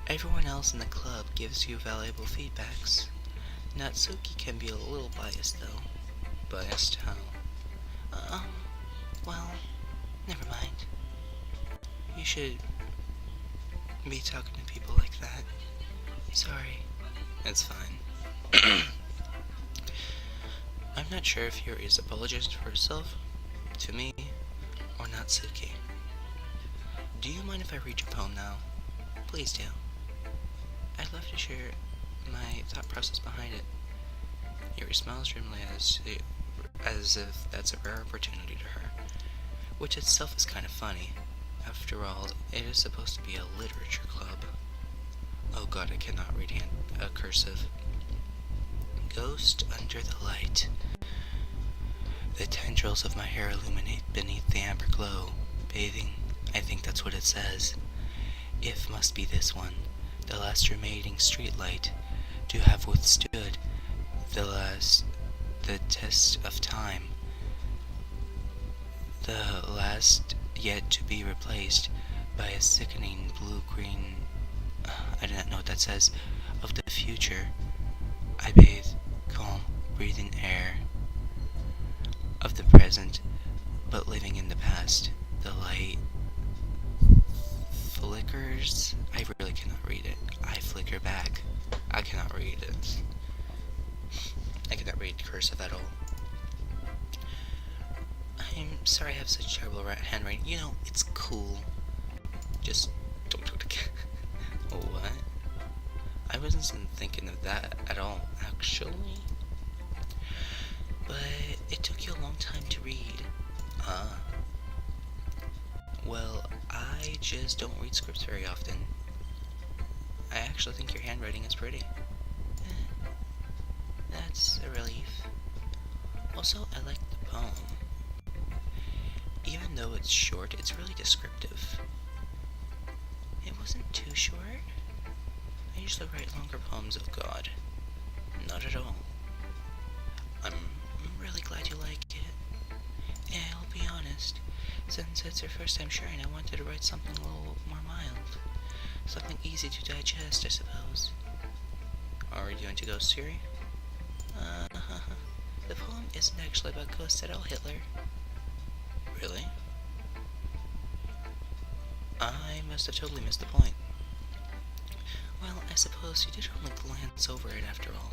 everyone else in the club gives you valuable feedbacks. Natsuki can be a little biased though. Biased how? Well, never mind. You should be talking to people like that. Sorry. It's fine. I'm not sure if Yuri is apologizing for herself, to me, or Natsuki. Do you mind if I read your poem now? Please do. I'd love to share my thought process behind it. Yuri smiles dreamily as if that's a rare opportunity to her, which itself is kind of funny. After all, it is supposed to be a literature club. Oh god, I cannot read cursive. Ghost under the light. The tendrils of my hair illuminate beneath the amber glow, bathing, I think that's what it says. If must be this one, the last remaining streetlight, to have withstood the test of time, the last yet to be replaced by a sickening blue-green, I do not know what that says, of the future. I bathe, calm, breathing air of the present, but living in the past. The light flickers. I really cannot read it. I flicker back. I cannot read it. I cannot read cursive at all. I'm sorry I have such terrible handwriting. You know, it's cool. Just don't do it again. What? I wasn't thinking of that at all, actually. But it took you a long time to read. Well, I just don't read scripts very often. I actually think your handwriting is pretty. That's a relief. Also, I like the poem. Even though it's short, it's really descriptive. It wasn't too short. I usually write longer poems, oh god. Not at all. I'm really glad you like it. And I'll be honest, since it's your first time sharing, I wanted to write something a little more mild. Something easy to digest, I suppose. Are you going to go, Siri? The poem isn't actually about ghosts at all, Hitler. Really? I must have totally missed the point. Well, I suppose you did only glance over it after all.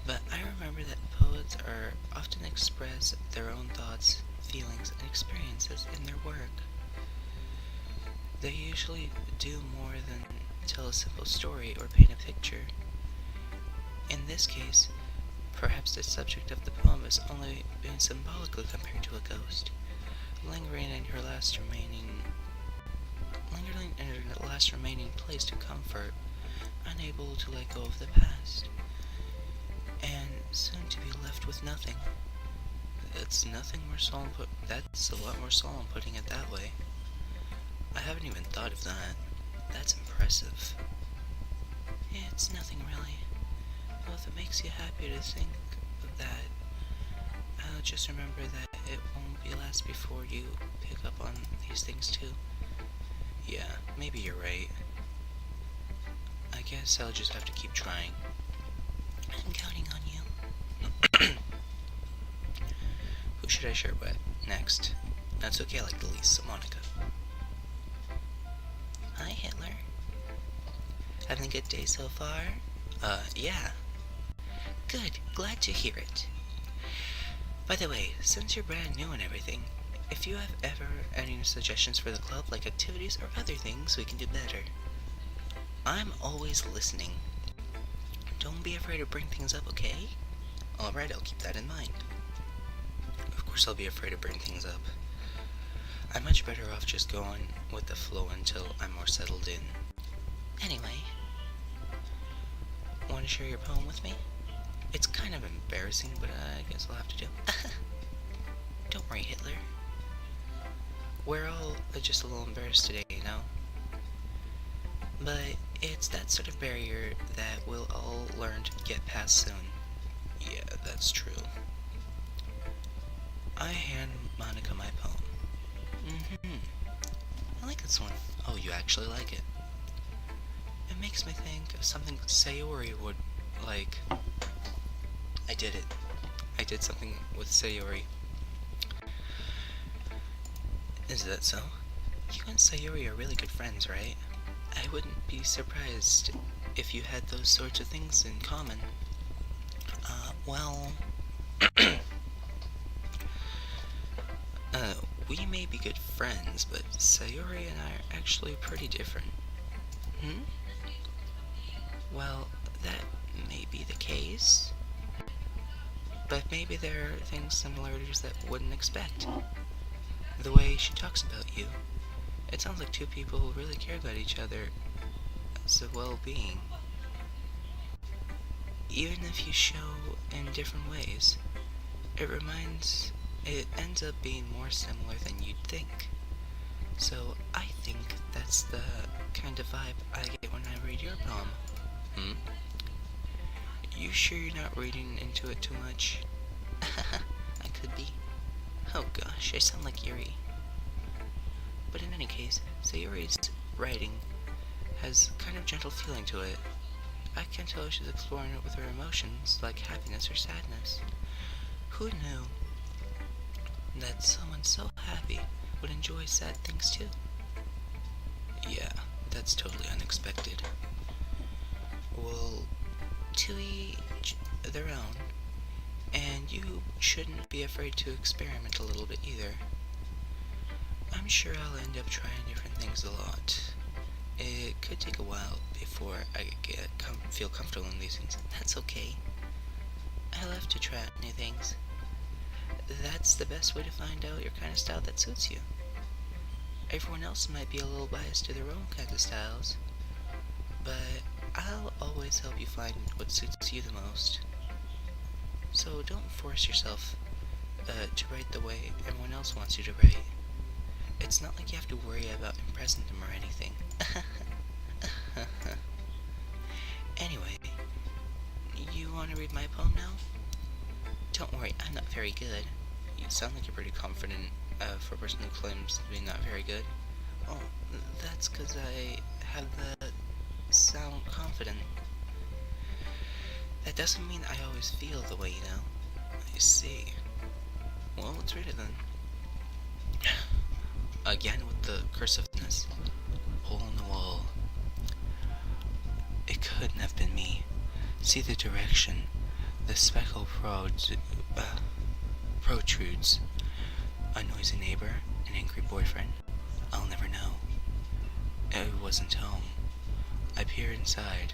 But I remember that poets are often express their own thoughts, feelings, and experiences in their work. They usually do more than tell a simple story or paint a picture. In this case, perhaps the subject of the poem is only being symbolically compared to a ghost, lingering in her last remaining place to comfort, unable to let go of the past, and soon to be left with nothing. That's nothing more solemn that's a lot more solemn putting it that way. I haven't even thought of that. That's impressive. It's nothing really. Well, if it makes you happy to think of that, I'll just remember that it won't be last before you pick up on these things too. Yeah, maybe you're right. I guess I'll just have to keep trying. I'm counting on you. Who should I share with next? That's okay, I like the least, so Monica. Hi, Hitler. Having a good day so far? Yeah. Good, glad to hear it. By the way, since you're brand new and everything, if you have ever any suggestions for the club, like activities or other things we can do better, I'm always listening. Don't be afraid to bring things up, okay? Alright, I'll keep that in mind. Of course I'll be afraid to bring things up. I'm much better off just going with the flow until I'm more settled in. Anyway, want to share your poem with me? It's kind of embarrassing, but I guess I'll have to do. Don't worry, Hitler. We're all just a little embarrassed today, you know? But it's that sort of barrier that we'll all learn to get past soon. Yeah, that's true. I hand Monica my poem. I like this one. Oh, you actually like it? It makes me think of something Sayori would like. I did it. I did something with Sayori. Is that so? You and Sayori are really good friends, right? I wouldn't be surprised if you had those sorts of things in common. Well, we may be good friends, but Sayori and I are actually pretty different. Hmm? Well, that may be the case, but maybe there are similarities that wouldn't expect. The way she talks about you, it sounds like two people who really care about each other as a well-being. Even if you show in different ways, it ends up being more similar than you'd think. So I think that's the kind of vibe I get when I read your poem. Hmm? You sure you're not reading into it too much? I could be. Oh gosh, I sound like Yuri. But in any case, Sayori's writing has kind of gentle feeling to it. I can tell she's exploring it with her emotions, like happiness or sadness. Who knew that someone so happy would enjoy sad things too? Yeah, that's totally unexpected. Well, to each their own, and you shouldn't be afraid to experiment a little bit either. I'm sure I'll end up trying different things a lot. It could take a while before I feel comfortable in these things. That's okay. I love to try out new things. That's the best way to find out your kind of style that suits you. Everyone else might be a little biased to their own kinds of styles, but I'll always help you find what suits you the most. So don't force yourself to write the way everyone else wants you to write. It's not like you have to worry about impressing them or anything. Anyway, you want to read my poem now? Don't worry, I'm not very good. You sound like you're pretty confident for a person who claims to be not very good. Oh, that's because I have the sound confident. That doesn't mean I always feel the way, you know. I see. Well, let's read it then. Again with the cursiveness. Hole in the wall. It couldn't have been me. See the direction. The speckle protrudes. A noisy neighbor, an angry boyfriend. I'll never know. It wasn't home. I peer inside.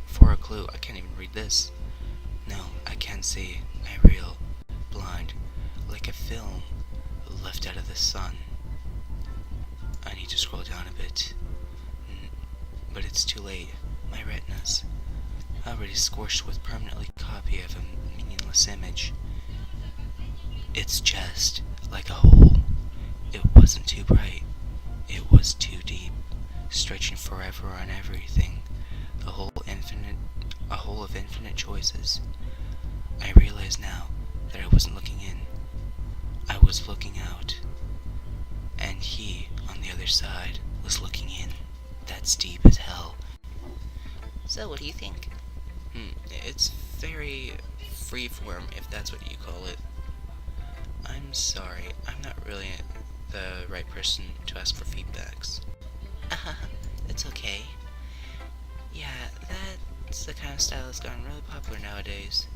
For a clue, I can't even read this. No, I can't see. I reel, blind, like a film left out of the sun. I need to scroll down a bit. But it's too late. My retinas, already scorched with permanently copy of a meaningless image. Its chest, like a hole. It wasn't too bright. It was too deep, stretching forever on everything. A hole of infinite choices. I realize now that I wasn't looking in. I was looking out. And he, on the other side, was looking in. That's deep as hell. So, what do you think? It's very freeform, if that's what you call it. I'm sorry, I'm not really the right person to ask for feedbacks. It's okay. Yeah, that's the kind of style that's gotten really popular nowadays.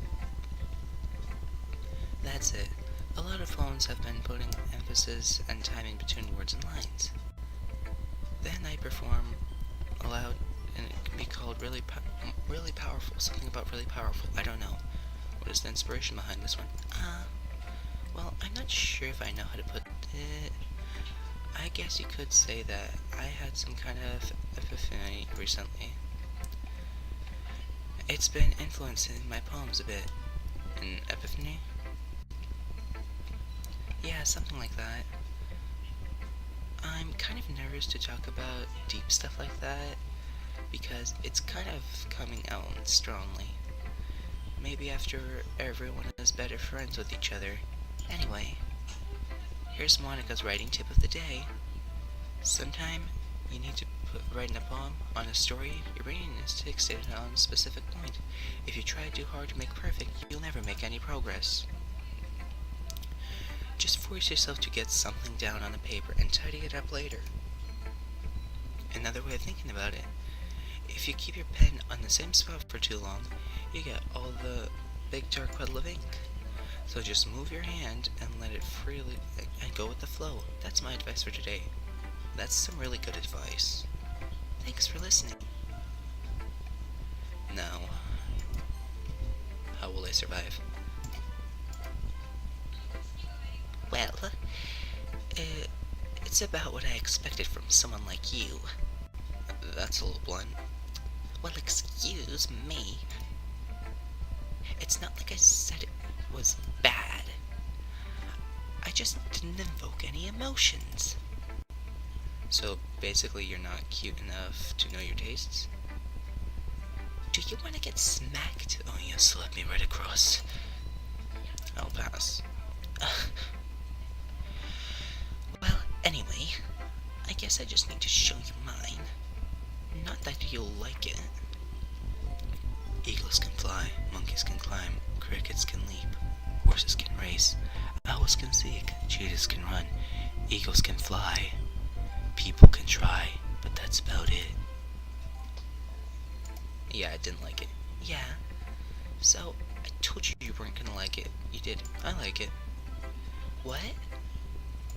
That's it. A lot of phones have been putting emphasis and timing between words and lines. Then I perform aloud, and it can be called really powerful. Something about really powerful. I don't know. What is the inspiration behind this one? Well, I'm not sure if I know how to put it. I guess you could say that I had some kind of epiphany recently. It's been influencing my poems a bit. An epiphany? Yeah, something like that. I'm kind of nervous to talk about deep stuff like that, because it's kind of coming out strongly. Maybe after everyone is better friends with each other. Anyway, here's Monica's writing tip of the day. Sometime you need to write a poem on a story your brain is fixated on a specific point. If you try too hard to make perfect, you'll never make any progress. Just force yourself to get something down on the paper and tidy it up later. another way of thinking about it, if you keep your pen on the same spot for too long, you get all the big dark puddle of ink. So just move your hand and let it freely and go with the flow. That's my advice for today. That's some really good advice. Thanks for listening. Now, how will I survive? Well, it's about what I expected from someone like you. That's a little blunt. Well, excuse me. It's not like I said it was bad. I just didn't invoke any emotions. So basically you're not cute enough to know your tastes? Do you want to get smacked? Oh yes, let me right across. I'll pass. Well, anyway, I guess I just need to show you mine. Not that you'll like it. Eagles can fly, monkeys can climb, crickets can leap, horses can race, owls can seek, cheetahs can run, eagles can fly, people can try, but that's about it. Yeah, I didn't like it. Yeah. So, I told you weren't gonna like it. You did. I like it. What?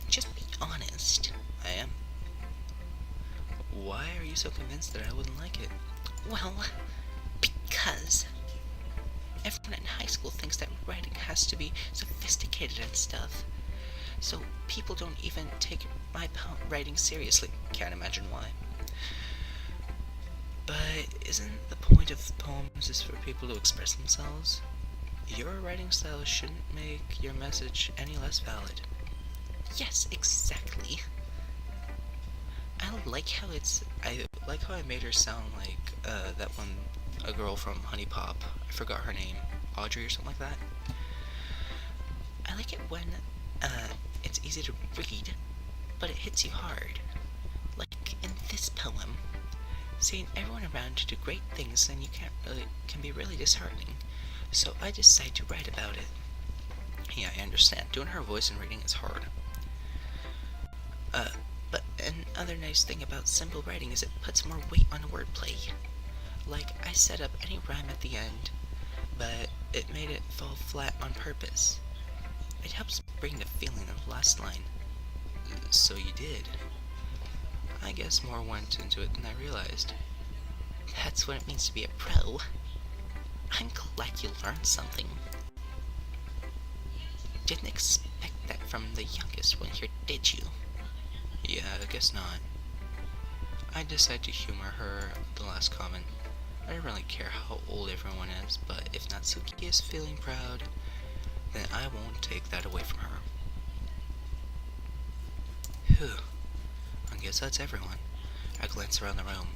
Just be honest. I am. Why are you so convinced that I wouldn't like it? Well, because everyone in high school thinks that writing has to be sophisticated and stuff. So people don't even take my writing seriously. Can't imagine why. But isn't the point of poems is for people to express themselves? Your writing style shouldn't make your message any less valid. Yes, exactly. I like how I made her sound like that one, a girl from Honey Pop. I forgot her name, Audrey or something like that. I like it when it's easy to read, but it hits you hard. Like in this poem, seeing everyone around you do great things then can be really disheartening. So I decided to write about it. Yeah, I understand. Doing her voice and reading is hard. But another nice thing about simple writing is it puts more weight on wordplay. Like, I set up any rhyme at the end, but it made it fall flat on purpose. It helps bring the feeling of the last line. So you did. I guess more went into it than I realized. That's what it means to be a pro. I'm glad you learned something. Didn't expect that from the youngest one here, did you? Yeah, I guess not. I decided to humor her with the last comment. I don't really care how old everyone is, but if Natsuki is feeling proud, then I won't take that away from her. Whew. I guess that's everyone. I glanced around the room.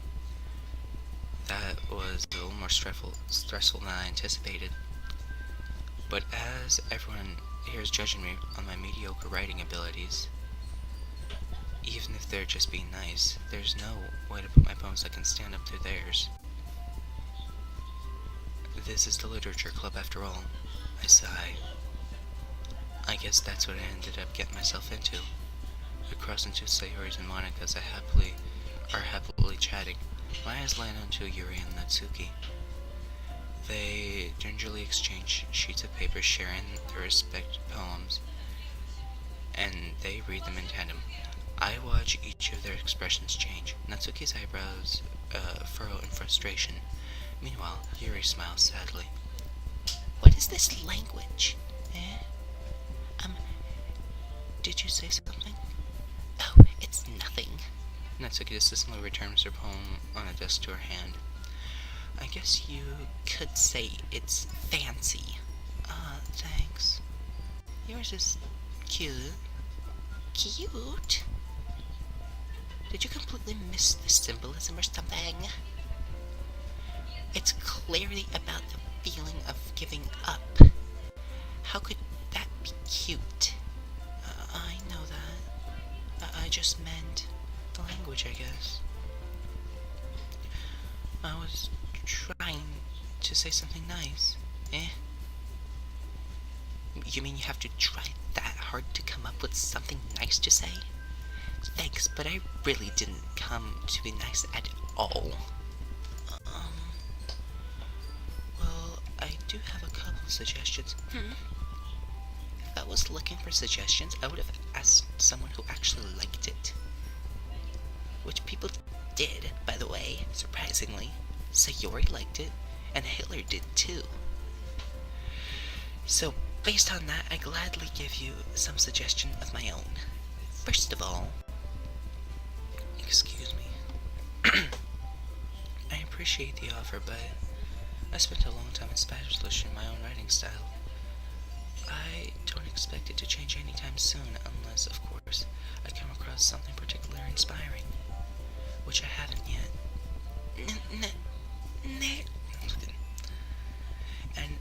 That was a little more stressful than I anticipated. But as everyone here is judging me on my mediocre writing abilities, even if they're just being nice, there's no way to put my poems that can stand up to theirs. This is the literature club after all. I sigh. I guess that's what I ended up getting myself into. We cross into Sayori's and Monika's are happily chatting. My eyes land onto Yuri and Natsuki. They gingerly exchange sheets of paper sharing their respective poems, and they read them in tandem. I watch each of their expressions change. Natsuki's eyebrows furrow in frustration. Meanwhile, Yuri smiles sadly. What is this language? Did you say something? Oh, it's nothing. Natsuki dismissively returns her poem on a desk to her hand. I guess you could say it's fancy. Thanks. Yours is cute. Cute? Did you completely miss the symbolism or something? It's clearly about the feeling of giving up. How could that be cute? I know that. I just meant the language, I guess. I was trying to say something nice. You mean you have to try that hard to come up with something nice to say? thanks, but I really didn't come to be nice at all. Well, I do have a couple suggestions. If I was looking for suggestions, I would have asked someone who actually liked it. Which people did, by the way, surprisingly. Sayori liked it, and Hitler did too. So, based on that, I gladly give you some suggestion of my own. First of all, excuse me. I appreciate the offer, but I spent a long time in establishing my own writing style. I don't expect it to change anytime soon, unless, of course, I come across something particularly inspiring, which I haven't yet. And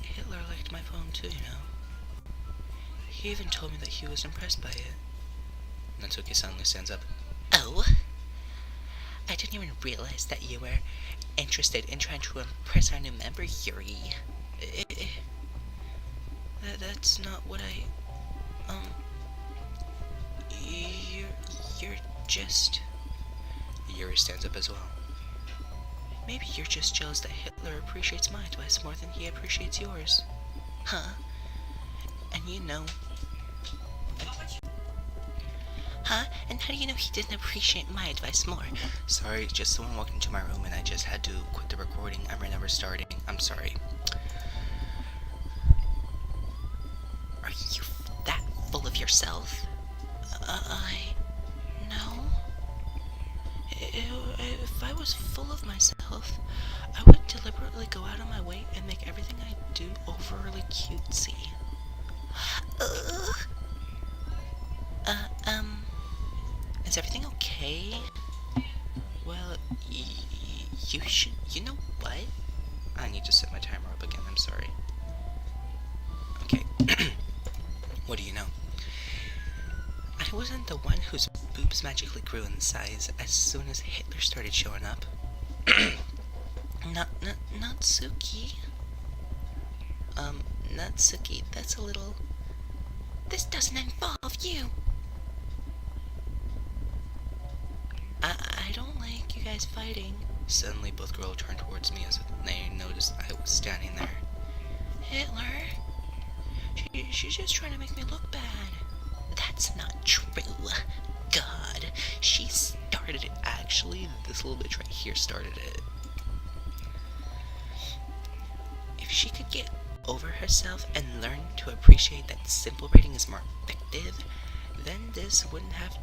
Hitler liked my poem too, you know. He even told me that he was impressed by it. Natsuki suddenly stands up. Oh? I didn't even realize that you were interested in trying to impress our new member, Yuri. That's not what I... You're just... Yuri stands up as well. Maybe you're just jealous that Hitler appreciates my advice more than he appreciates yours. Huh? And you know... Huh? And how do you know he didn't appreciate my advice more? Sorry, just someone walked into my room and I just had to quit the recording. I'm right now restarting. I'm sorry. Are you that full of yourself? No. If I was full of myself, I would deliberately go out of my way and make everything I do overly cutesy. Is everything okay? Well, you should... You know what? I need to set my timer up again, I'm sorry. Okay. What do you know? I wasn't the one whose boobs magically grew in size as soon as Hitler started showing up. Natsuki? Natsuki, that's a little... This doesn't involve you! I don't like you guys fighting. Suddenly, both girls turned towards me as they noticed I was standing there. Hitler? She's just trying to make me look bad. That's not true. God, she started it. Actually, this little bitch right here started it. If she could get over herself and learn to appreciate that simple writing is more effective, then this wouldn't have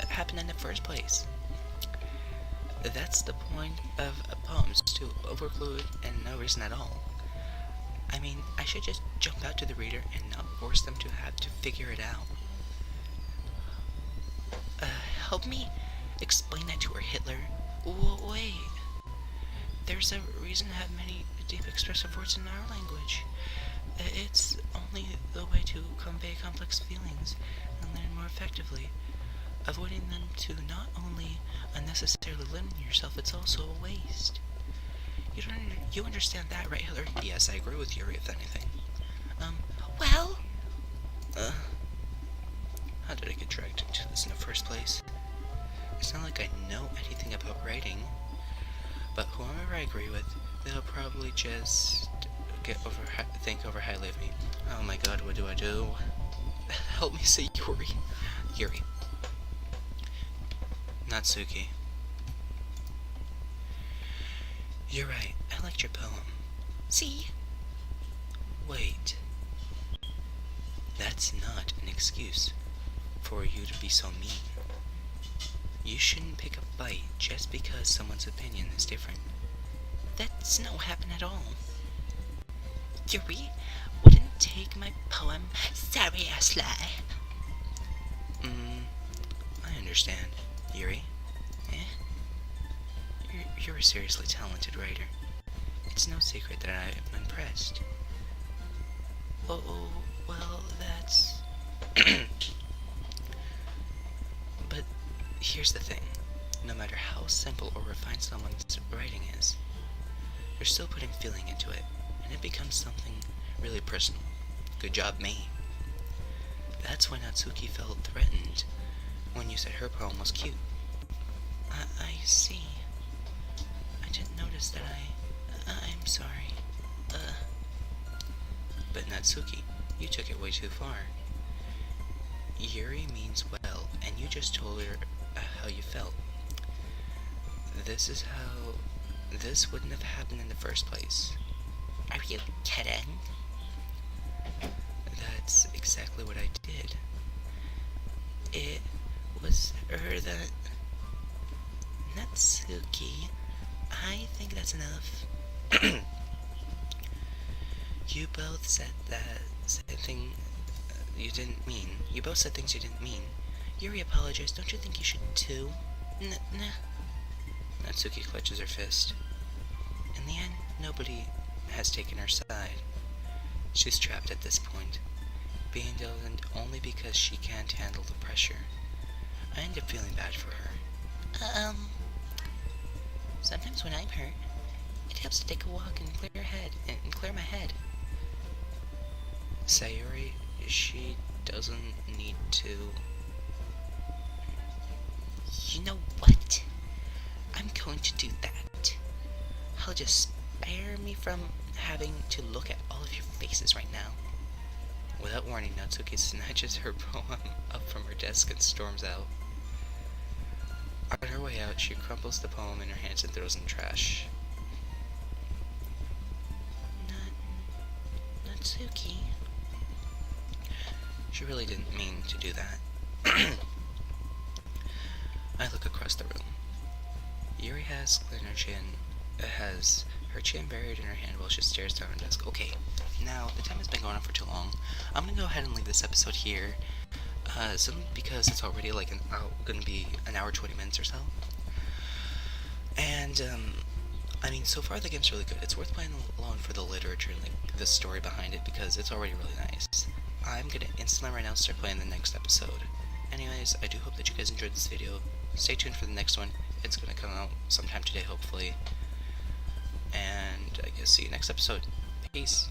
happened in the first place. That's the point of poems, to overclude and no reason at all. I mean, I should just jump out to the reader and not force them to have to figure it out. Help me explain that to her, Hitler. Wait. There's a reason to have many deep expressive words in our language. It's only the way to convey complex feelings and learn more effectively. Avoiding them to not only unnecessarily limit yourself, it's also a waste. You understand that, right, Hitler? Yes, I agree with Yuri, if anything. Well? How did I get dragged into this in the first place? It's not like I know anything about writing, but whoever I agree with, they'll probably just think over highly of me. Oh my god, what do I do? Help me say Yuri. Yuri. Natsuki. You're right, I liked your poem. See? Wait. That's not an excuse for you to be so mean. You shouldn't pick a fight just because someone's opinion is different. That's not what happened at all. Yuri wouldn't take my poem seriously. I understand, Yuri. You're a seriously talented writer. It's no secret that I'm impressed. Oh, well, that's... But here's the thing. No matter how simple or refined someone's writing is, they're still putting feeling into it, and it becomes something really personal. Good job, me. That's why Natsuki felt threatened when you said her poem was cute. I see. I didn't notice that. I'm sorry. But Natsuki, you took it way too far. Yuri means well, and you just told her how you felt. This wouldn't have happened in the first place. Are you kidding? That's exactly what I did. It was her that... Natsuki, I think that's enough. You both said thing you didn't mean. You both said things you didn't mean. Yuri apologized. Don't you think you should too? Nah. Natsuki clutches her fist. In the end, Nobody has taken her side. She's trapped at this point, being indulgent only because she can't handle the pressure. I end up feeling bad for her. Sometimes when I'm hurt, it helps to take a walk and clear my head. Sayuri, she doesn't need to. You know what? I'm going to do that. I'll just spare me from having to look at all of your faces right now. Without warning, Natsuki snatches her poem up from her desk and storms out. On her way out, she crumples the poem in her hands and throws it in the trash. Natsuki. She really didn't mean to do that. I look across the room. Yuri has her chin buried in her hand while she stares down her desk. Okay, now the time has been going on for too long. I'm gonna go ahead and leave this episode here. Because it's already like gonna be an hour 20 minutes or so. And I mean, so far the game's really good. It's worth playing alone for the literature and like the story behind it because it's already really nice. I'm gonna instantly right now start playing the next episode. Anyways, I do hope that you guys enjoyed this video. Stay tuned for the next one. It's gonna come out sometime today, hopefully. And I guess see you next episode. Peace.